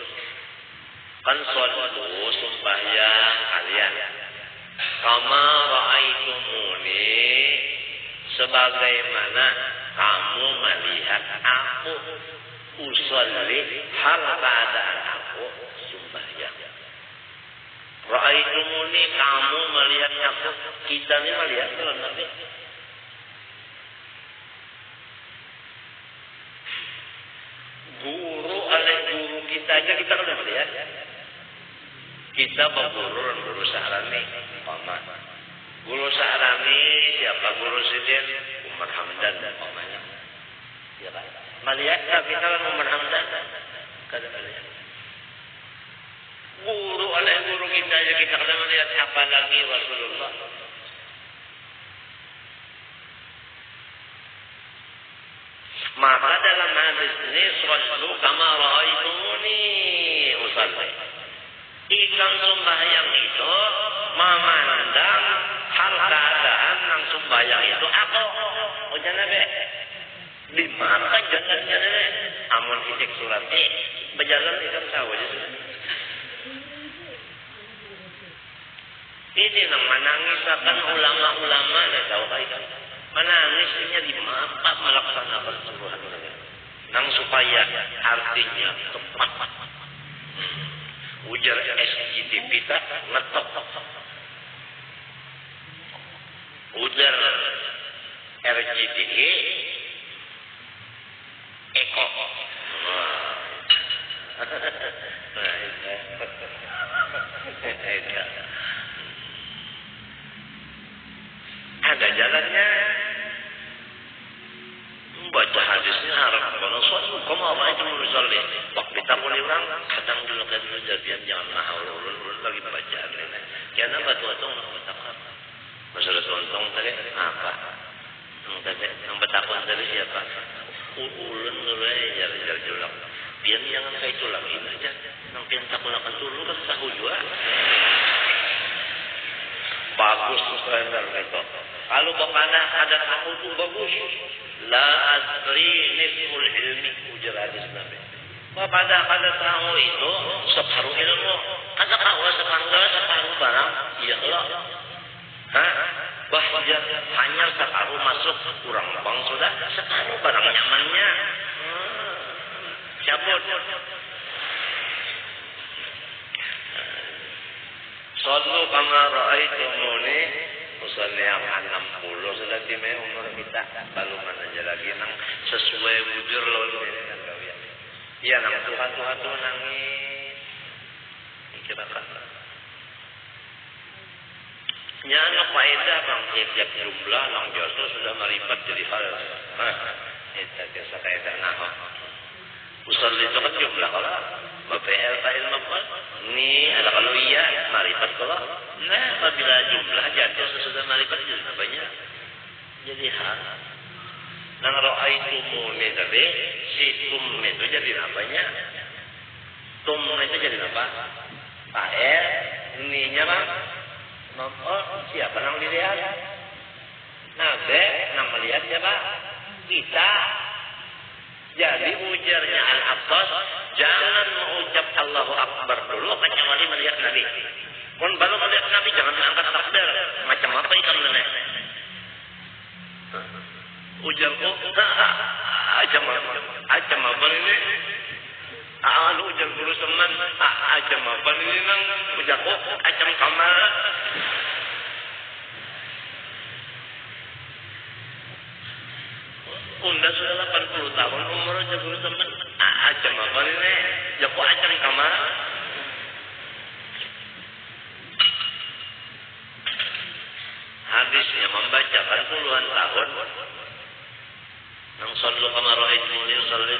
Kan sallu sembahyang kalian. Kama ra'aitumuni sebagaimana kamu melihat aku usolli hal keadaan aku sembahyang. Ra'aitumuni kamu melihat aku kita ni melihat kalau Nabi guru guru kita aja kita kan melihat kita guru Sahrani paman. Guru Sahrani siapa guru Sidin? Umar Hamdan dan pamannya. Ya kan? Melihat kita kan Umar Hamdan kata kalian. Guru kita aja kita kan melihat apa lagi Rasulullah. Maka dalam hadis ini sallu kama ra'aitumuni usalli. Ikang sembahyang itu memandang hal keadaan yang sembahyang itu aku. Oh jangan be. Di mana jangan amun isik surat berjalan ikam tahu aja sudah. Ini nang menangisakan ulama-ulama dan tahu kan. Menangisnya di mata melaksanakan suruhan mereka. Nang supaya artinya tepat. Ujar SGTP tak ngetok. Ujar RGTE Eko. Ada jalannya. Baca hadisnya harap kalau suatu kamu apa itu musolli. Waktu kita boleh orang kadang dulu kan kejadian jangan mahal ulun lagi baca lain. Karena batu-batu nak bertakwa. Masalah tontong tadi apa? Yang bertakwa tadi siapa? Ulun dulu ya jalan. Biar jangan kayak itu lagi aja. Yang pian takulakan dulu kan tahu juga. Bagus standar itu. Kalau bapana ada tahu itu bagus. La adri nisful ilmi ujar hadis Nabi. Bapada tahu itu separuh ilmu. Kata kau separuh barang. Iya Allah. Bahaya hanya separuh masuk kurang bang sudah separuh barang nyamannya. Cabut. Sallu kama ra'aitumuni usalli yang 60 sudah timnya umur kita belum aja lagi nang sesuai bujur lalu ini kan kau ya. Iya nang Tuhan nangis. Kira-kira nyana faedah bang tiap jumlah nang jasa sudah meripat jadi hal. Itu biasa faedah nahwa. Usul itu kan jumlah kalau BPL fa'il maf'ul ni ada kalau iya meripat kalau. Nah apabila jumlah jatuh sesudah meripat jadi banyak. Jadi hal. Nang ra'aitumuni tadi si tum itu jadi apanya? Tum itu jadi apa? Fa'il ininya bang. Oh, siapa yang dilihat? Nabi yang melihat siapa? Kita. Jadi ujarnya Al-Abbas, jangan mengucap Allahu Akbar dulu kecuali melihat Nabi. Pun baru melihat Nabi jangan angkat takbir. Macam apa ikan nenek? Ujarku, acam apa ini? Lu ujar dulu teman, acam apa ini nang? Ujarku, acam kamar. Unda sudah 80 tahun umurnya dulu teman. Acam apa ini? Ya kok acam kamar? Hadisnya membacakan puluhan tahun. Nang sallu kama ra'aitumuni usalli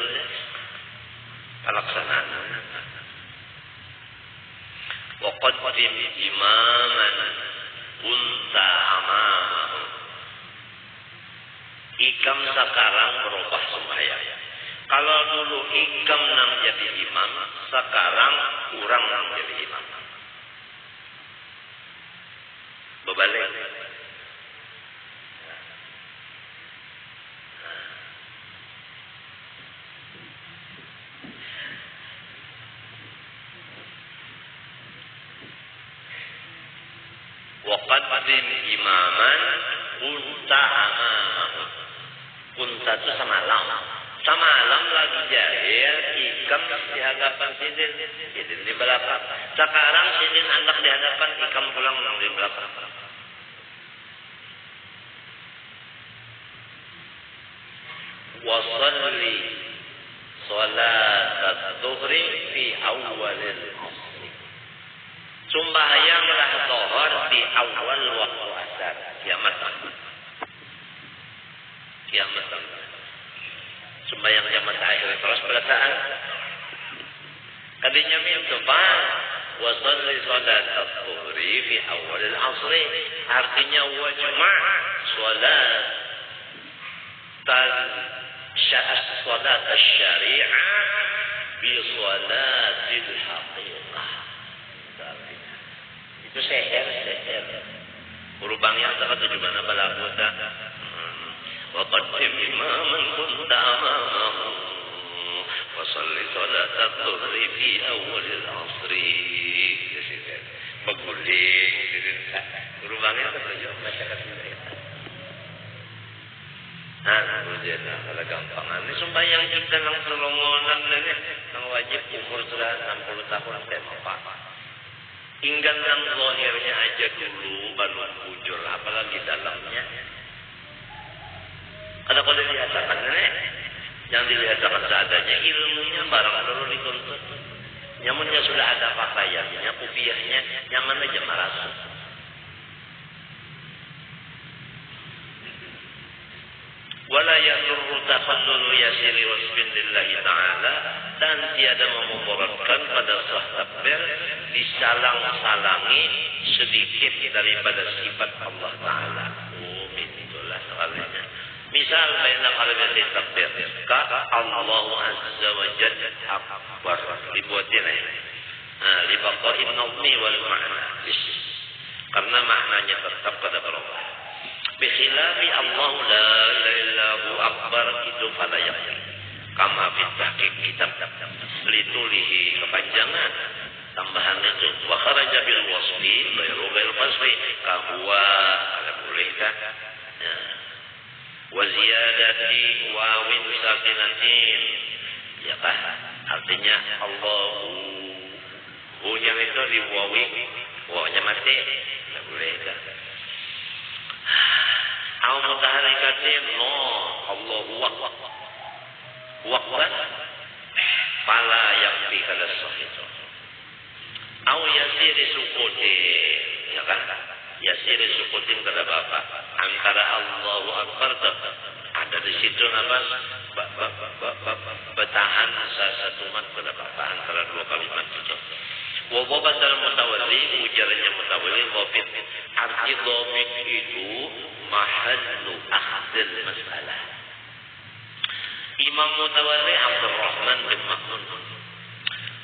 pelaksanaan. Wa qaddim imaman kunta amamahu. Ikam sekarang berubah sembahyang. Kalau dulu ikam nang jadi imam, sekarang kurang nang jadi imam. Berbalik. Waqaddim imaman kunta amamahu. Kunta itu semalam. Semalam lagi jahil, ikam di hadapan sidin di belakang. Sekarang sidin anak di hadapan, ikam pulang di belakang. Wasalli salat ad-dhuhri fi awalil asri. Sembahyanglah zuhur di awal waktu asar. Kiamat. Sembahyang jamaah akhir terus belataan. Kadinya minta Pak, wasalli salat ad-dhuhri fi awalil asri. Artinya wa jama' salat salat syariah bi salatil haqiqah. Itu seher. Urubang yang tak tujuh mana balaguta. Wa qaddim imaman kunta amamahu. Wa salli salat adh-dhuhri fi awal al-'asri. peguling berubahnya terjadi masyarakat kita. Nah, kemudian kalau gampangan ini sembahyang kita nang selongonan ini nang wajib umur sudah 60 tahun sampai apa? Hingga nang zahirnya aja dulu baru bujur, apalagi dalamnya. Kalau dilihatkan yang dilihatkan seadanya ilmunya barang dulu dituntut. Nyamunnya sudah ada pakaiannya, kupiahnya, nyaman aja marasuk. Wala yadurru takhallulu yasiri wasbin lillahi ta'ala, dan tiada memudaratkan pada sah takbir disalang-salangi sedikit daripada sifat Allah Ta'ala. Itulah soalnya. Misal baina qalbi takbir ka Allahu azza wa jalla akbar dibuatin ini. Libaqa'in nazmi wal ma'na. Karena maknanya tetap pada Allah. Bikhilafi Allah la ilaha illahu akbar itu pada yang kama fi tahqiq kitab litulihi kepanjangan tambahan itu wa kharaja bil wasfi ghairu fasli ka huwa ada bolehkah ya wa ziyadati wawin sakinatin ya kah artinya Allahu hu-nya itu di wawi wa-nya mati enggak bolehkah au mutaharikatin no Allahu akbar fala yakfi kada sahih au yasiri sukutin ya kan yasiri sukutin kada apa antara Allahu akbar ada di situ apa bertahan satu mat kada apa antara dua kalimat itu wa badal mutawalli ujarnya mutawalli dhafit arti dhafit itu mahallu akhdil masalah. Imam Mutawalli Abdurrahman bin Mahmud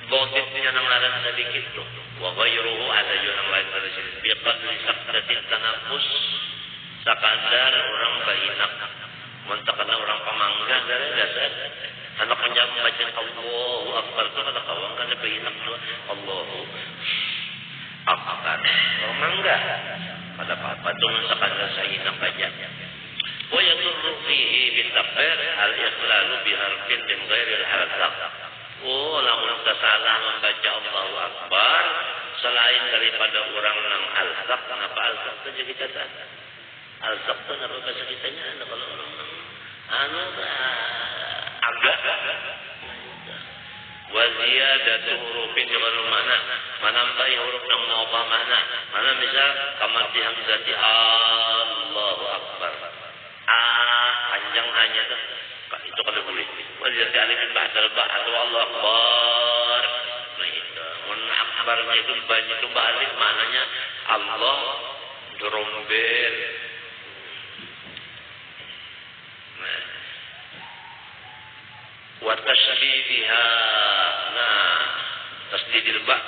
dhafitnya nang laran sedikit tuh wa ghairuhu ada juga yang lain dari sini biqadri saqtatin tanafus sakadar orang bahinak mentakana orang pamangga dari dasar anak punya baca Allahu akbar itu kata kawan kan bahinak tuh Allahu akbar orang mangga pada apa itu sakadar sahinak baca wa yadurru fihi bitakbir al-ikhlalu biharfin min ghairil harzaq. Oh, lamun salah membaca Allahu Akbar selain daripada orang nang alzaq, kenapa alzaq itu jadi kata? Alzaq itu apa bahasa kitanya? Kalau orang agak wa ziyadatu hurufin dengan menambah huruf yang apa mana misal kamati hamzati Allahu Akbar. Panjang hanya itu kalau boleh. Wajib alif ba'dal ba' atau Allah akbar. Nah itu. Mun akbarnya itu banyak itu balik maknanya Allah gerombel. Nah. Wa tasdidiha. Nah, tasdidil ba'.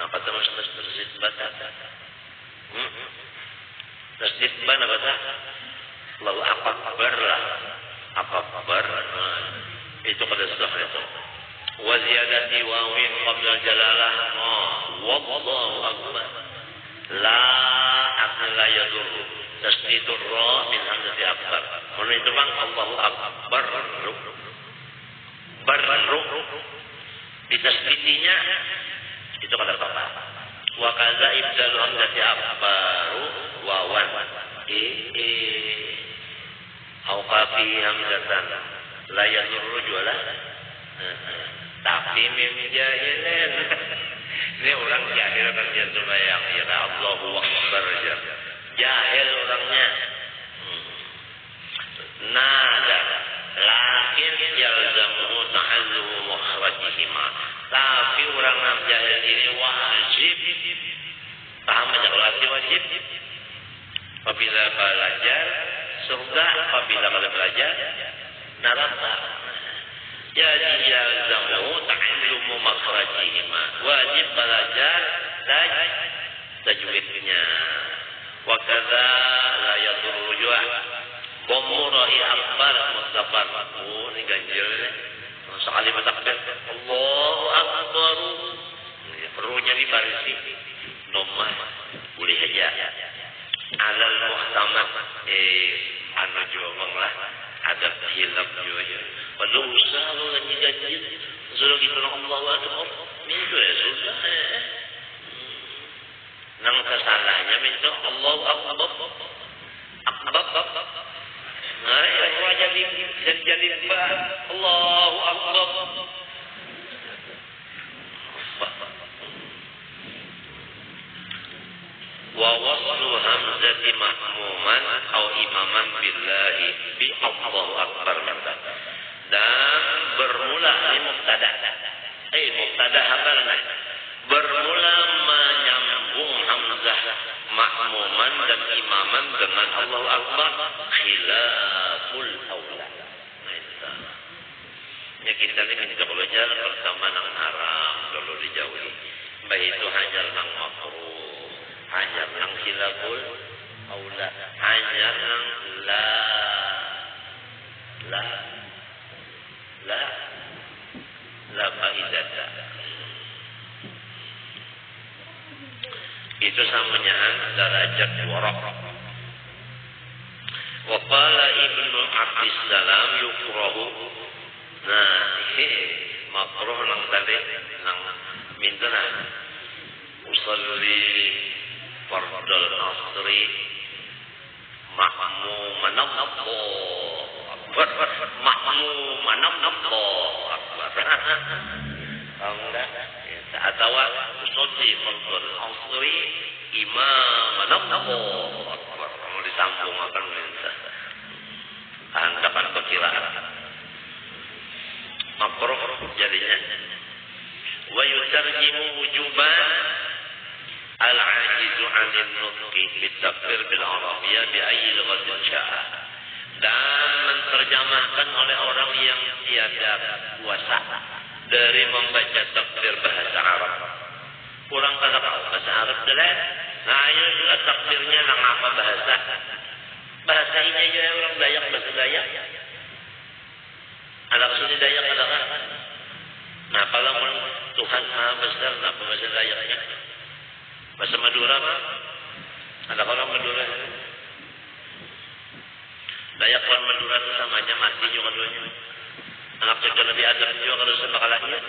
Nah, kata Mas tasdid ba'. Tasdid ba' apa kata? Allahu akbar lah. Akbar itu pada sudah itu wa ziyadati wawin qabla jalalah wallahu akbar la akla yadur tasdidur ra min hamzati akbar menurut itu bang Allahu akbar barru ditasdidinya itu kata apa wa kaza ibdal hamzati akbaru wawan Awqafi hamzatan la yadurru jualah tapi mim jahilin ini orang jahil kan dia sembahyang ya Allahu akbar aja jahil orangnya nada lakin yalzamuhu ta'allumu mukhrajihima tapi orang yang jahil ini wajib paham aja kalau wajib apabila belajar surga apabila pada belajar neraka jadi yalzamu ta'allumu makhrajihima wajib belajar tajwidnya wa kadza la yadurru jua' bomurahi akbar mustabar ini ganjil sekali bertakbir Allahu akbar perlunya dibarisi nomah boleh aja. Alal muhtamad anu jomong lah ada hilap juga. Pada usaha lo lagi gaji sudah kita Allahu Akbar minta ya sudah nang kesalahnya minta Allahu Akbar nah ya jadi Allahu Akbar wa waslu hamzati mahmuman atau imaman billahi bi Allahu Akbar dan bermula ini mubtada mubtada habarna bermula menyambung hamzah makmuman dan imaman dengan Allahu Akbar khilaful aula. Ya kita ini tidak boleh jalan pertama nang haram dulu dijauhi. Baik itu hanya nang makruh, hanya nang khilaful aula, hanya nang la faidata. Itu samanya derajat warak. Wa qala Ibnu Abdis Salam yukrahu. Nah, ini makruh nang tadi nang mintana usalli fardal asri mahmuman akbar enggak atau usolli fardal asri imaman akbar mau disambung akan minta anggapan perkiraan makruh jadinya wa yutarjimu wujuban al-ajizu 'anil nutqi bitakbir bil arabiyyah bi ayyi lughatin syaa dan menterjemahkan oleh orang yang tiada kuasa dari membaca takbir bahasa Arab. Kurang kata bahasa Arab jelas. Nah, ayo juga takbirnya nang apa bahasa? Bahasa ini aja orang Dayak bahasa Dayak. Ada kesini Dayak ada kan? Nah, kalau Tuhan Maha Besar, apa bahasa Dayaknya? Bahasa Madura apa? Ada orang Madura. Dayak orang Madura itu sama aja mati juga duanya. Anak cucu Nabi Adam juga kalau sudah bakal lahir.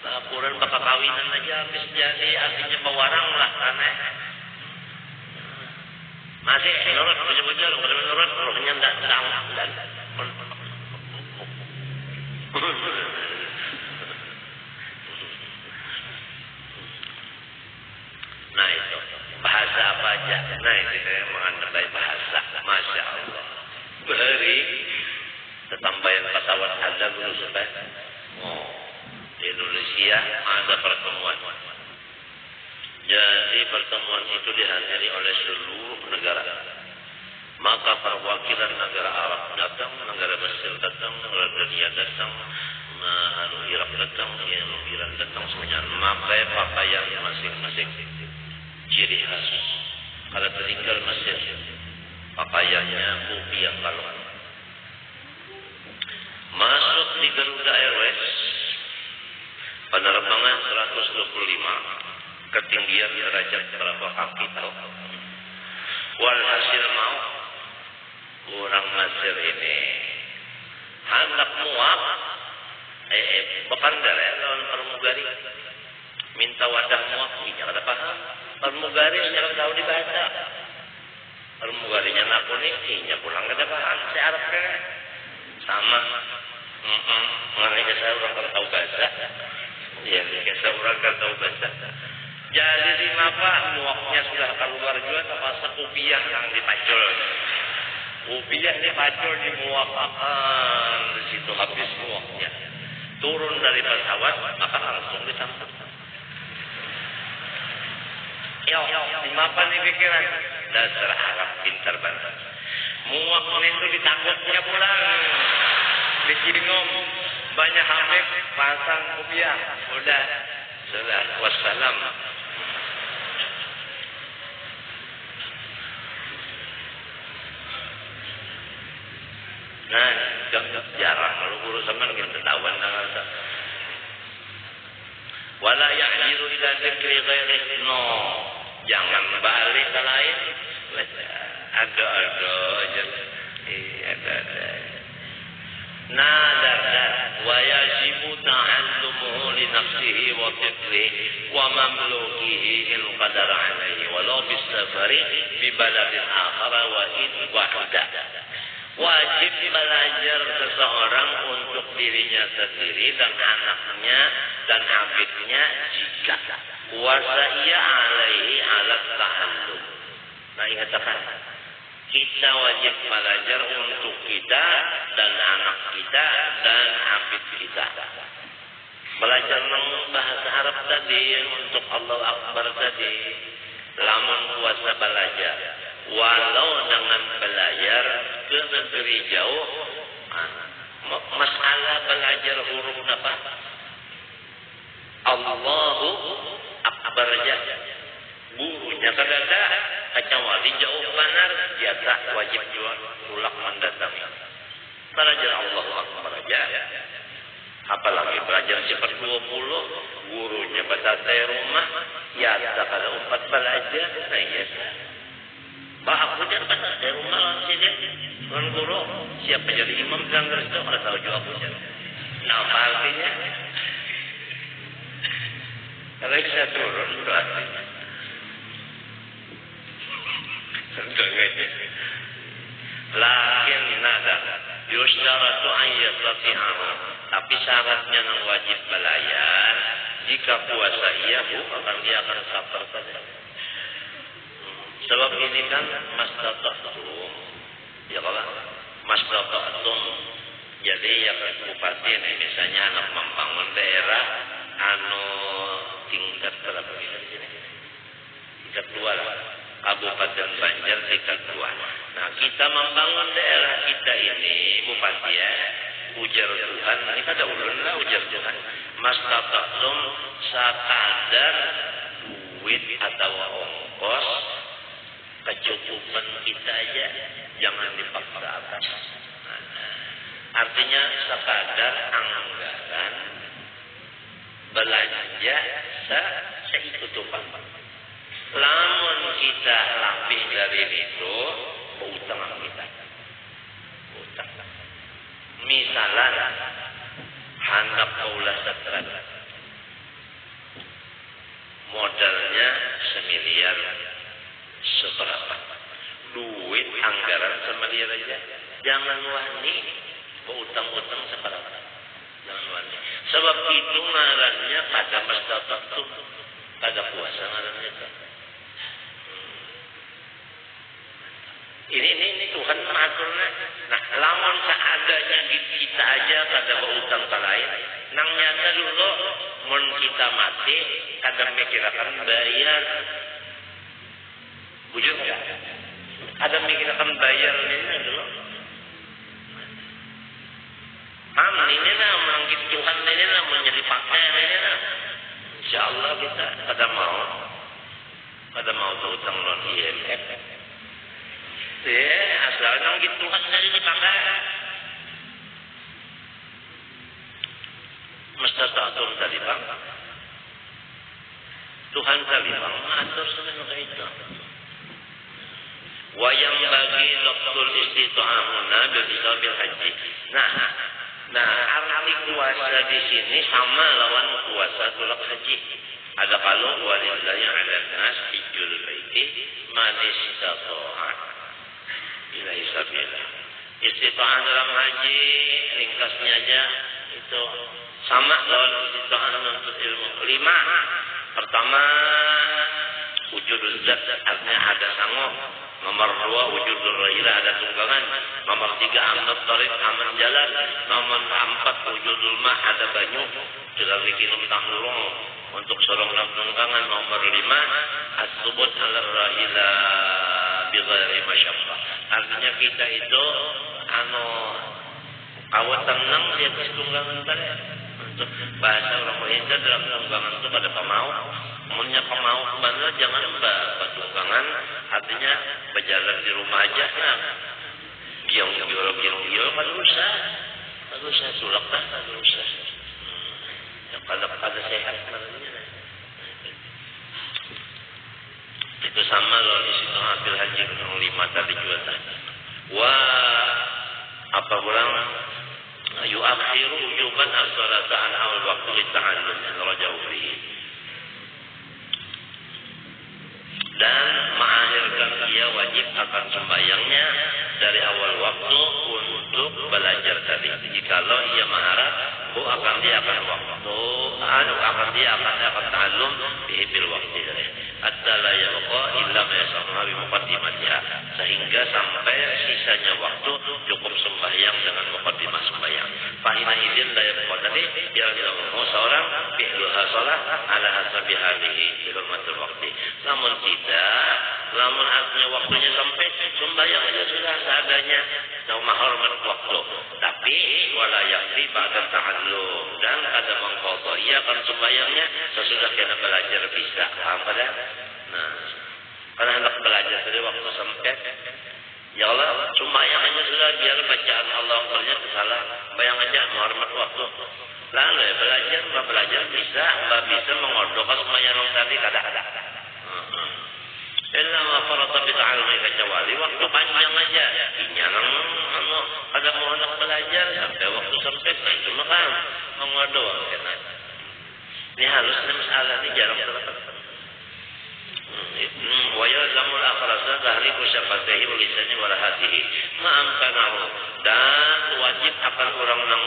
Laporan bakal kawinan aja habis jadi artinya pewarang lah aneh. Masih menurut punya menurut rohnya enggak tahu dan nah itu bahasa apa aja. Nah itu saya mengandalkan bahasa, masya Allah. Beri ketambahan pesawat ada dulu sudah. Di Indonesia ada pertemuan. Jadi pertemuan itu dihadiri oleh seluruh negara. Maka perwakilan negara Arab datang, negara Mesir datang, Jordania datang, Irak datang, Iran datang semuanya. Memakai pakaian masing-masing. Ciri khas. Kalau tertinggal Mesir, pakaiannya kopiah kalau masuk di Garuda Airways penerbangan 125 ketinggian derajat berapa kaki tahu? Walhasil mau orang Mesir ini hendak muak bakandar lawan pramugari minta wadah muak tidak ada paham pramugari yang tahu dibaca pramugarinya nakun ini pulang kada paham saya Arab kan sama mengenai saya orang kan tahu bahasa ya saya orang kan tahu bahasa jadi di mapa muaknya sudah keluar juga terpaksa kopiah yang dipacul kopiah dipacul di muak akan di situ habis muaknya turun dari pesawat maka langsung disambut di mapa nih pikiran dasar Arab pintar banget muak itu ditangkapnya pulang dicingom banyak habib pasang kopiah sudah wassalam. Nah, jarang kalau urusan kan kita tawan nangasa. Wala ya'jiru ila dzikri ghairi no. Jangan balik ke lain. Ada aja. Ada. Nadar wa yajibu ta'allumuhu li nafsihi wa tiflihi wa mamlukihi in qadara alaihi walau bis safari bi baladin akhara wa in wahda. Wajib belajar seseorang untuk dirinya sendiri dan anaknya dan abidnya jika puasa ia alaihi alat ta'allum. Nah, ingatkan, kita wajib belajar untuk kita dan anak kita dan abid kita. Belajar bahasa Arab tadi untuk Allah Akbar tadi. Lamun puasa belajar. Walau dengan belajar ke negeri jauh. Masalah belajar huruf apa? Allahu Akbar aja. Gurunya kadada kecuali jauh benar biasa wajib juga ulak mendatangi. Belajar Allahu Akbar aja. Apalagi belajar cepat 20, gurunya pada rumah, ya kalau 4 belajar, nah ya. Pak aku jangan pada rumah langsung dia, dengan guru, siapa jadi imam dan restu, kalau tahu juga aku jangan. Nah, apa artinya? Kalau saya turun, itu artinya. Dengarnya. Lakin nada, yustaratu ayyatati'ahu. Tapi syaratnya yang wajib belajar, jika puasa ia bukan dia akan sabar saja. Sebab ini kan mastata'tum, ya kalau mastata'tum, jadi ya bupati ini misalnya anak membangun daerah, tingkat berapa ini? Tingkat 2 lah, Kabupaten Banjar tingkat 2. Nah kita membangun daerah kita ini, bupati ya. Ujar Tuhan, ini ada ulun lah ujar Tuhan. Mastata'tum sekadar duit atau ongkos kecukupan kita aja, jangan dipaksa atas. Artinya sekadar anggaran belanja seikutupan. Lamun kita lebih dari itu, utang kita. Utang. Misalnya hendak kaulah setran modalnya 1 miliar seberapa duit anggaran 1 miliar aja jangan wani utang-utang seberapa jangan wani sebab itu ngarannya pada mastata'tum pada puasa ngarannya itu ini Tuhan mengaturnya. Nah, lamun seadanya di kita aja kada berutang ke lain, nang nyata dulu mun kita mati kada mikirakan bayar. Bujur enggak? Kada mikirakan bayar ini dulu. Ini lah menanggit Tuhan ini lah menjadi pakai ini lah. Insyaallah kita kada mau berutang non IMF. Asal nang gitu Tuhan dari dipakai. Mastata'tum tadi bang. Tuhan tadi bang mengatur sebenarnya itu. Wa yang bagi doktor istita'amuna bil haji. Nah arti puasa di sini sama lawan puasa tulak haji. Ada kalau walillahi 'alan nas hajjul baiti man istata'a ilaihi sabila. Istita'ah dalam haji ringkasnya aja itu sama lawan istita'ah menuntut ilmu. 5. Pertama wujudul zat artinya ada sanggup. Nomor 2 wujudul ghaira ada tunggangan. Nomor 3 amnut tariq aman jalan. Nomor 4 wujudul ma ada banyu sudah bikin tanggung untuk sorong dan tunggangan. Nomor 5 as-subut ala rahila bighairi masyaqqah. Artinya kita itu awat tenang di atas tunggangan tadi. Untuk bahasa orang Indonesia dalam tunggangan itu pada pemau. Umumnya pemau kemana jangan bertunggangan. Artinya berjalan di rumah aja nah. Biong pada usah sulak dah pada usah. Yang pada sehat maksudnya. Itu sama loh di situ hasil haji yang 5 tadi juga tadi. Apa ulang? Yuakhiru wujuban as-salata an awal waktu lita'allum an raja'u fihi. Dan mengakhirkan dia wajib akan sembahyangnya dari awal waktu untuk belajar tadi. Jikalau ia mengharap akan dia akan waktu, dia akan ta'allum bihi bil waktu. Hatta la yabqa illa ma yas'aluha bi muqaddimatiha, sehingga sampai sisanya waktu cukup sembahyang dengan muqaddimah sembahyang. Fa hina idzin la yabqa tadi yalzamu seorang bi'luha shalah ala hasabi hadhihi bil waqti. Namun artinya waktunya sampai sembahyang aja sudah seadanya, sama hormat waktu. Tapi wala yakfi ba'da ta'allum, dan ada mengqadha ia akan sembahyangnya sesudah kena belajar bisa. Paham pada? Nah, karena hendak belajar dari waktu sampai, ya Allah, sembahyangnya sudah biar bacaan Allah Akbarnya salah, bayang aja menghormat waktu. Lalu ya belajar bisa mengodokkan sembahyang tadi kada-kada. Illa ma farata bi ta'allumi, kecuali waktu panjang aja. Inyalang ada mau hendak belajar sampai waktu sampai itu makan mengodok kena. Ini halusnya masalah ini jarang terdapat. Wa yalzamul akhrasa tahliku syafatihi wa lisani wa lahatihi ma'amkanahu, dan wajib akan orang nang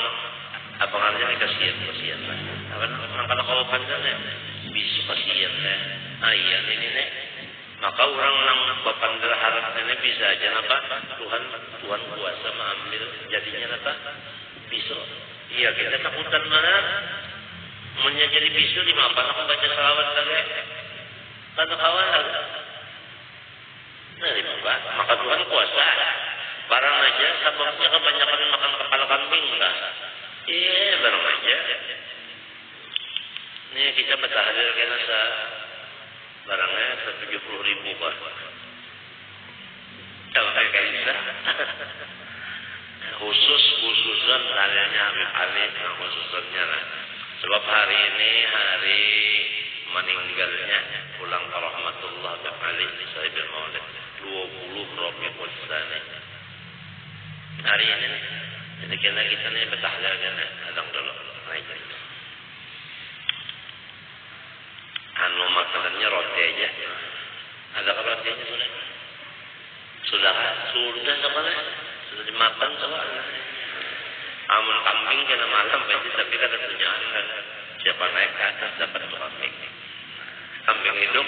apa artinya kasihan lah. Apa orang kata kau pandangnya bisa kasihan lah. Iya ini nih. Maka orang nang bapandar harap ini bisa aja apa? Tuhan kuasa mengambil jadinya apa? Bisu. Iya kita takutan mana? Menjadi bisu di mana? Aku baca salawat lagi. Kata kawan lagi. Nah, maka Tuhan kuasa. Barang aja sebabnya kebanyakan makan kepala kambing enggak? Iya, barang aja. Ini kita bertahadir kena barangnya 70.000 Pak. Kalau kayak bisa. Khususan harinya Habib Ali, khususnya lah. Sebab hari ini hari meninggalnya pulang ke rahmatullah Habib Ali Sahibul Maulid 20 Rabiul Tsani. Hari ini jadi kita nih bertahlil kan adang dulu naik. Makanannya roti aja. Ada rotinya sudah? Sudah sama lah. Sudah dimakan sama. Amun kambing kena malam pasti, tapi kan ada tunjangan kan. Siapa naik ke atas dapat tuh kambing. Kambing hidup.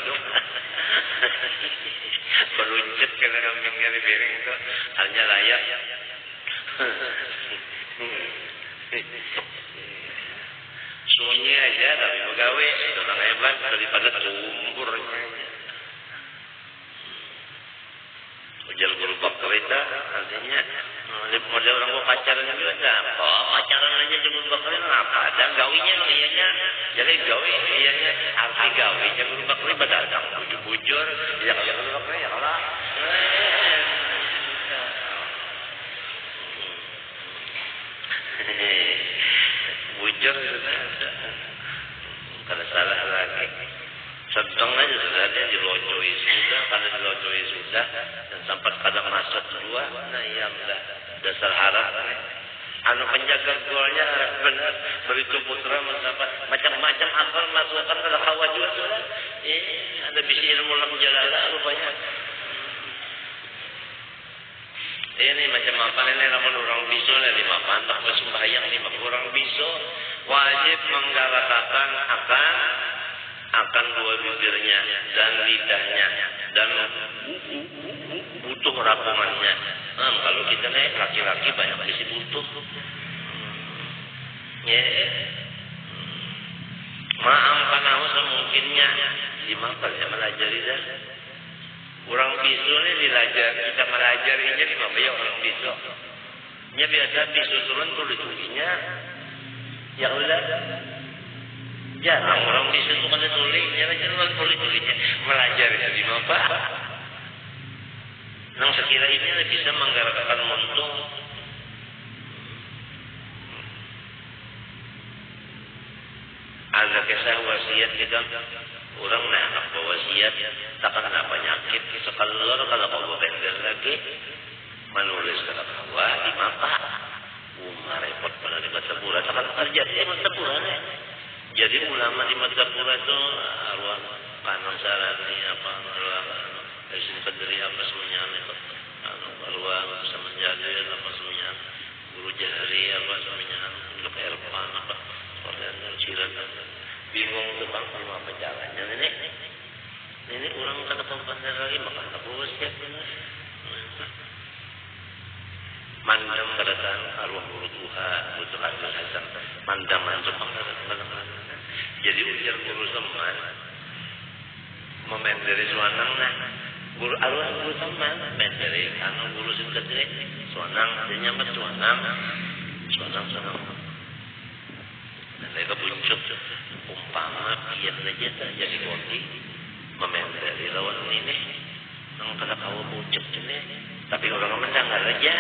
Meluncur kena kambingnya di piring itu. Hanya layak. Sunyi aja tapi pegawai itu orang hebat daripada tumburnya. Ujar guru bab kereta artinya model orang mau pacaran juga dah. Oh pacaran aja guru bab kereta apa? Ada gawinya ianya. Jadi gawi ianya arti gawinya guru bab kereta datang bujur ya kalau guru bab kereta ya Allah. Bujur kalau salah lagi sedang aja sudah ada dilocoi sudah, karena dilocoi sudah dan sempat kadang masuk dua. Nah iya udah dasar harap anu penjaga golnya benar beritu putra mendapat macam-macam akal masukkan ke hawa juga sudah. Ada bisi ilmu lam jalala rupanya. Ini macam apa ini namun orang bisu dari mapan tak bersembahyang ini orang bisu wajib menggalakkan akan dua bibirnya dan lidahnya dan butuh rapungannya. Kalau kita nih laki-laki banyak isi butuh. Ma'amkanahu semungkinnya dimakan ya melajari dah. Orang bisu ni belajar, kita melajarinya di mana ya orang bisu. Nya biasa bisu turun tulis-tulisnya. Ya udah. Jarang orang bisu tu kan tulisnya, jangan tulis-tulisnya. Melajarinya di mana Pak? Nang sekira ini bisa menggerakkan muntung. Ada kisah wasiat kita Orang nak berwasiat takkan ada penyakit sekalor kalau kau bender lagi menulis kata kawa di mata repot pada di Matapura takkan terjadi di Matapura jadi ulama di Matapura itu arwah kanon sarani apa arwah Aisyah Kadri apa semuanya itu arwah semenjadi apa semuanya guru jahari apa semuanya untuk Erpan apa soalnya cilat bingung tuh bang sama apa jalannya ini orang kata pembantar lagi maka tak boleh siap mandam kedatangan arwah guru Tuhan butuh Abdul Hasan mandam Jepang jadi ujar guru teman memenderi suanang guru arwah guru teman memenderi karena guru singkatnya suanang dia nyamat suanang dan mereka buncuk umpama biar saja jadi kondi memenderi lawan ini nang kada kawa buncuk ini tapi orang mendengar aja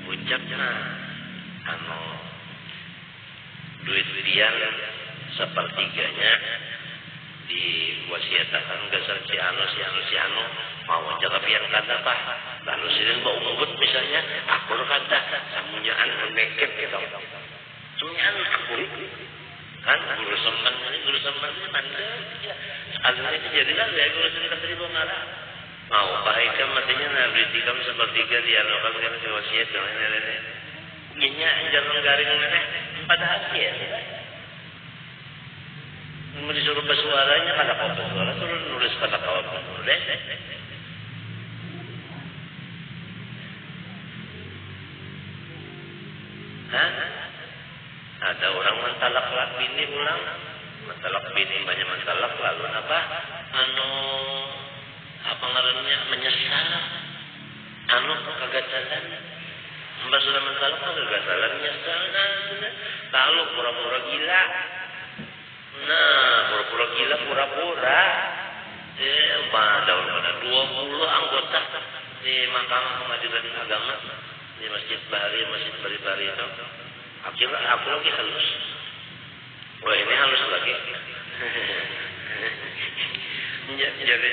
buncuk duit dia sepertiganya diwasiatakan ke si anu mau jaga pian kata pak lalu sini bau ungut misalnya akur kata samunyaan meneket gitu samunyaan akur kan guru semban ini mandek sekali ini jadilah ya guru sini kata ribu marah mau baik matinya nabi tikam sepertiga dia lakukan kan wasiat dengan nenek nya jangan garing nenek pada hati ya mau disuruh pesuaranya kata kau pesuara suruh nulis kata kau penulis ada orang mentalak bini ulang mentalak bini banyak mentalak lalu apa apa ngarannya menyesal kagak jalan mbak sudah mentalak kagak jalan menyesal lalu pura-pura gila pura-pura pada 20 anggota di Mahkamah Pengadilan Agama di Masjid Bari itu akhirnya aku lagi halus wah ini halus lagi jadi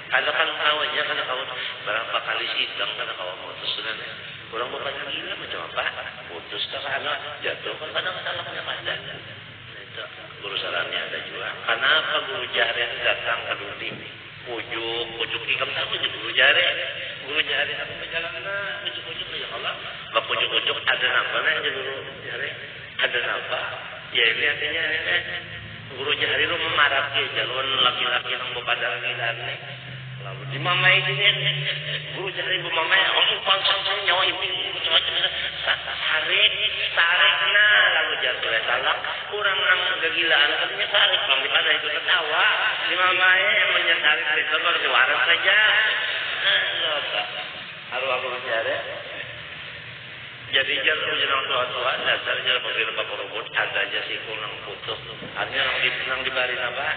ada kan kawannya kan kawan berapa kali sidang kan kawan putus sebenarnya orang bukan gila macam apa putus karena jatuh kan kadang salahnya ada itu guru sarannya ada juga kenapa guru jari datang ke Dudi pujuk ikam tahu guru jari aku perjalanan pujuk ya Allah nggak pujuk ada namanya guru jari ada nama ya ini artinya guru jari lu memaraki jalur laki-laki yang berpadang gila lalu di mamai ini guru jari mamai konsumsi nyawa ibu tarik lalu jatuh salah kurang kegilaan katanya tarik pada itu ketawa di mamai yang menyesali itu baru waras saja arwah guru jari jadi jalan jenang tua dasarnya mobil bapak robot ada aja sih kurang putus artinya nang dibari apa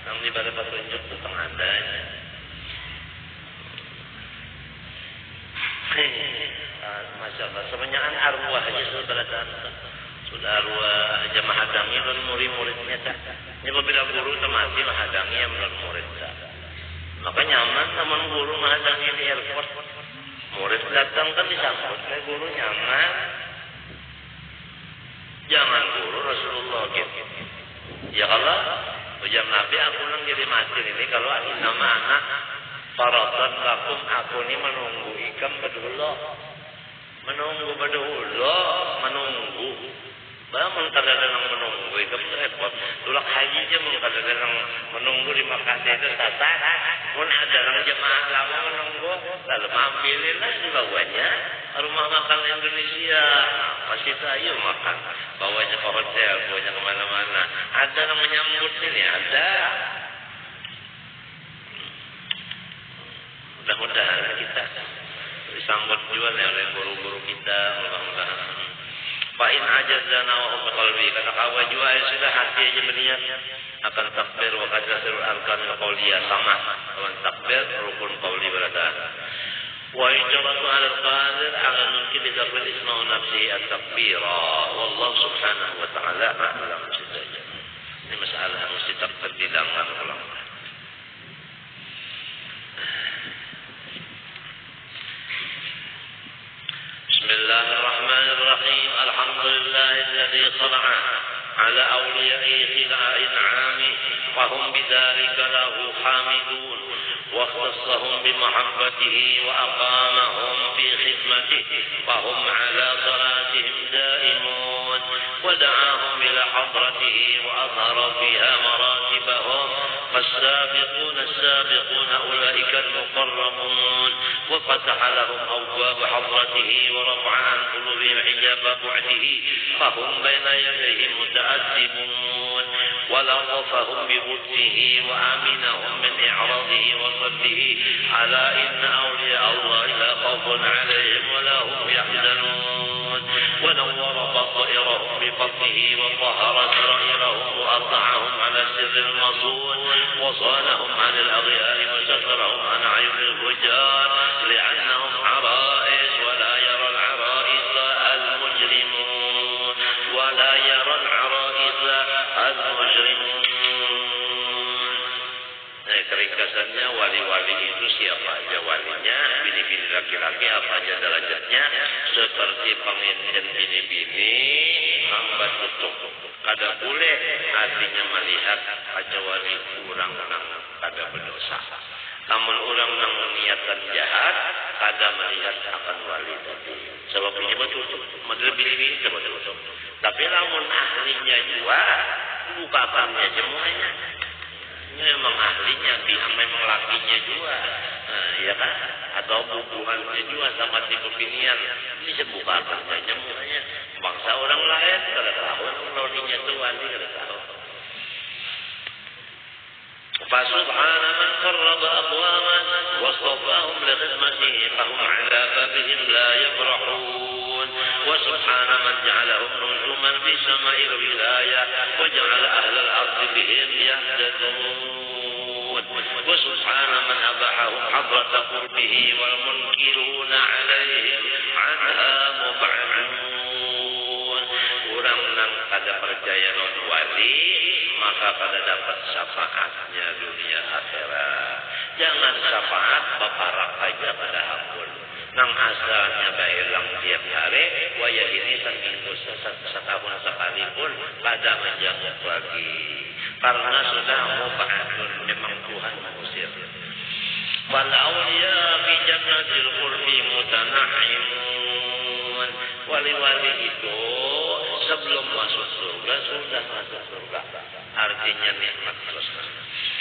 nang dibari petunjuk tentang adanya Masya Allah sebenarnya arwah aja sudah arwah aja menghadangnya dan murid-muridnya ini apabila guru temati menghadangnya menurut murid maka nyaman teman guru menghadangnya di airport murid datang kan disambut oleh guru nyaman jangan guru Rasulullah gitu ya kalau ujar Nabi aku nang jadi mati ini kalau nama anak Faradan lakum aku ini menunggu ikam berdulu menunggu bangun kadang-kadang menunggu ikam repot tulak haji aja kadang-kadang menunggu di Makkah itu tata pun ada orang jemaah lama menunggu lalu ambillah di bawahnya rumah makan Indonesia masih ayo makan bawanya ke hotel bawanya kemana-mana ada yang menyambut ini ada mudah-mudahan kita disambut juga oleh guru-guru kita mudah-mudahan fa'in ajazana wa hum qalbi kata kawa juga sudah hati aja berniat akan takbir wa qadasir arkan qauliyah sama akan takbir rukun qauli berada wa injabatu ala qadir ala mungkin didapat isma'u nafsi at-takbira wallahu subhanahu wa ta'ala a'lam. Ini masalah yang mesti terpedilangan ulama. Bismillahirrahmanirrahim. Alhamdulillahilladzi khala'a ala awliya'ihi al-in'ami wa hum bidzalika lahu hamidun wa khassahum bi mahabbatihi wa aqamahum fi khidmatihi wa hum ala salatihim daimun wa da'ahum ila hadratihi wa adhara fiha maratibahum فالسابقون السابقون أولئك المقربون وفتح لهم أبواب حضرته ورفع عن قلوبهم حجاب بعده فهم بين يديه متأدبون ولطفهم ببطه وآمنهم من إعراضه وصده على إن أولياء الله لا خوف عليهم ولا هم يحزنون ونور بصائرهم بفضله وطهر سرائرهم وأطلعهم على السر المصون وصانهم عن الأغيار وسترهم عن عيون الفجار لأنهم عرائس ولا يرى العرائس المجرمون ولا يرى العرائس المجرمون. Ringkasannya wali-wali itu siapa aja walinya, bini-bini laki-laki apa aja derajatnya, seperti penginten bini-bini hamba tutup. Kada boleh artinya melihat aja wali kurang kada berdosa. Namun orang yang niatan jahat kada melihat akan wali tadi. Sebab ini betul, lebih-lebih itu betul. Tapi namun ahlinya juga bukakannya semuanya. Memang ahlinya, memang lakinya juga, ya kan? Atau hubungannya juga sama tipe pilihan. Ini sebukakan saja semuanya. Bangsa orang lain kada tahu, lorinya itu wali kada tahu. فسبحان من قرب أقواما واصطفاهم لخدمته فهم على بابهم لا يبرحون وسبحان من جعلهم نجوما في سماء الولاية وجعل أهل الأرض بهم يهتدون وسبحان من أباحهم حضرة قربه والمنكرون عليهم عنها مبعدون. Orang yang kada percaya wali maka pada dapat syafaatnya dunia akhirat. Jangan syafaat baparak aja pada hakul. Nang asalnya bahilang tiap hari, waya ini seminggu setahun sekali pun pada menjenguk lagi. Karena sudah mubadun, memang Tuhan mengusir. Wal awliya fi jannatil khuldi mutanaimun. Wali-wali itu sebelum masuk surga sudah masuk surga. Artinya nikmat terus.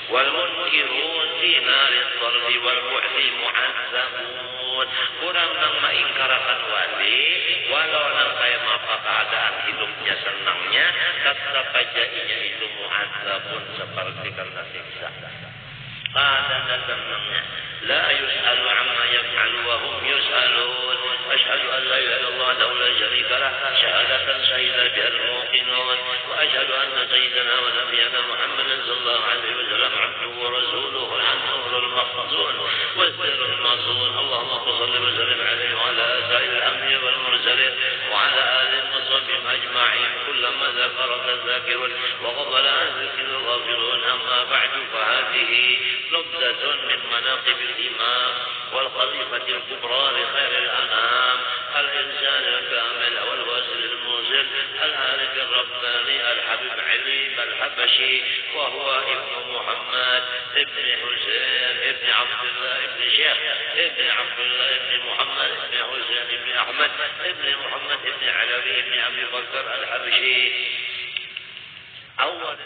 Wal munkirun fi naril dharbi wal bu'di mu'azzamun. Kurang nang mengingkarakan wali, walau nang kayak apa keadaan hidupnya senangnya, tetap aja itu mu'azzabun seperti kena siksa. Keadaan dan senangnya. La yus'alu amma yaf'alu wa hum yus'alun. أشهد أن لا إله إلا الله وحده لا شريك له شهادة شهد بها الموقنون وأشهد أن سيدنا ونبينا محمدا صلى الله عليه وسلم عبده ورسوله النور المخزون والسر المصون. اللهم صل وسلم عليه وعلى سائر الأنبياء والمرسلين وعلى آله وصحبه أجمعين كلما ذكرك الذاكرون وقبل عن ذكر الغافلون. أما بعد فهذه نبذة من مناقب الإمام والخليفة الكبرى لخير الأنام الإنسان الكامل والواصل الموصل العارف الرباني الحبيب علي الحبشي وهو ابن محمد ابن حسين ابن عبد الله ابن شيخ ابن عبد الله ابن محمد ابن حسين ابن أحمد ابن محمد ابن علوي ابن أبي بكر الحبشي أول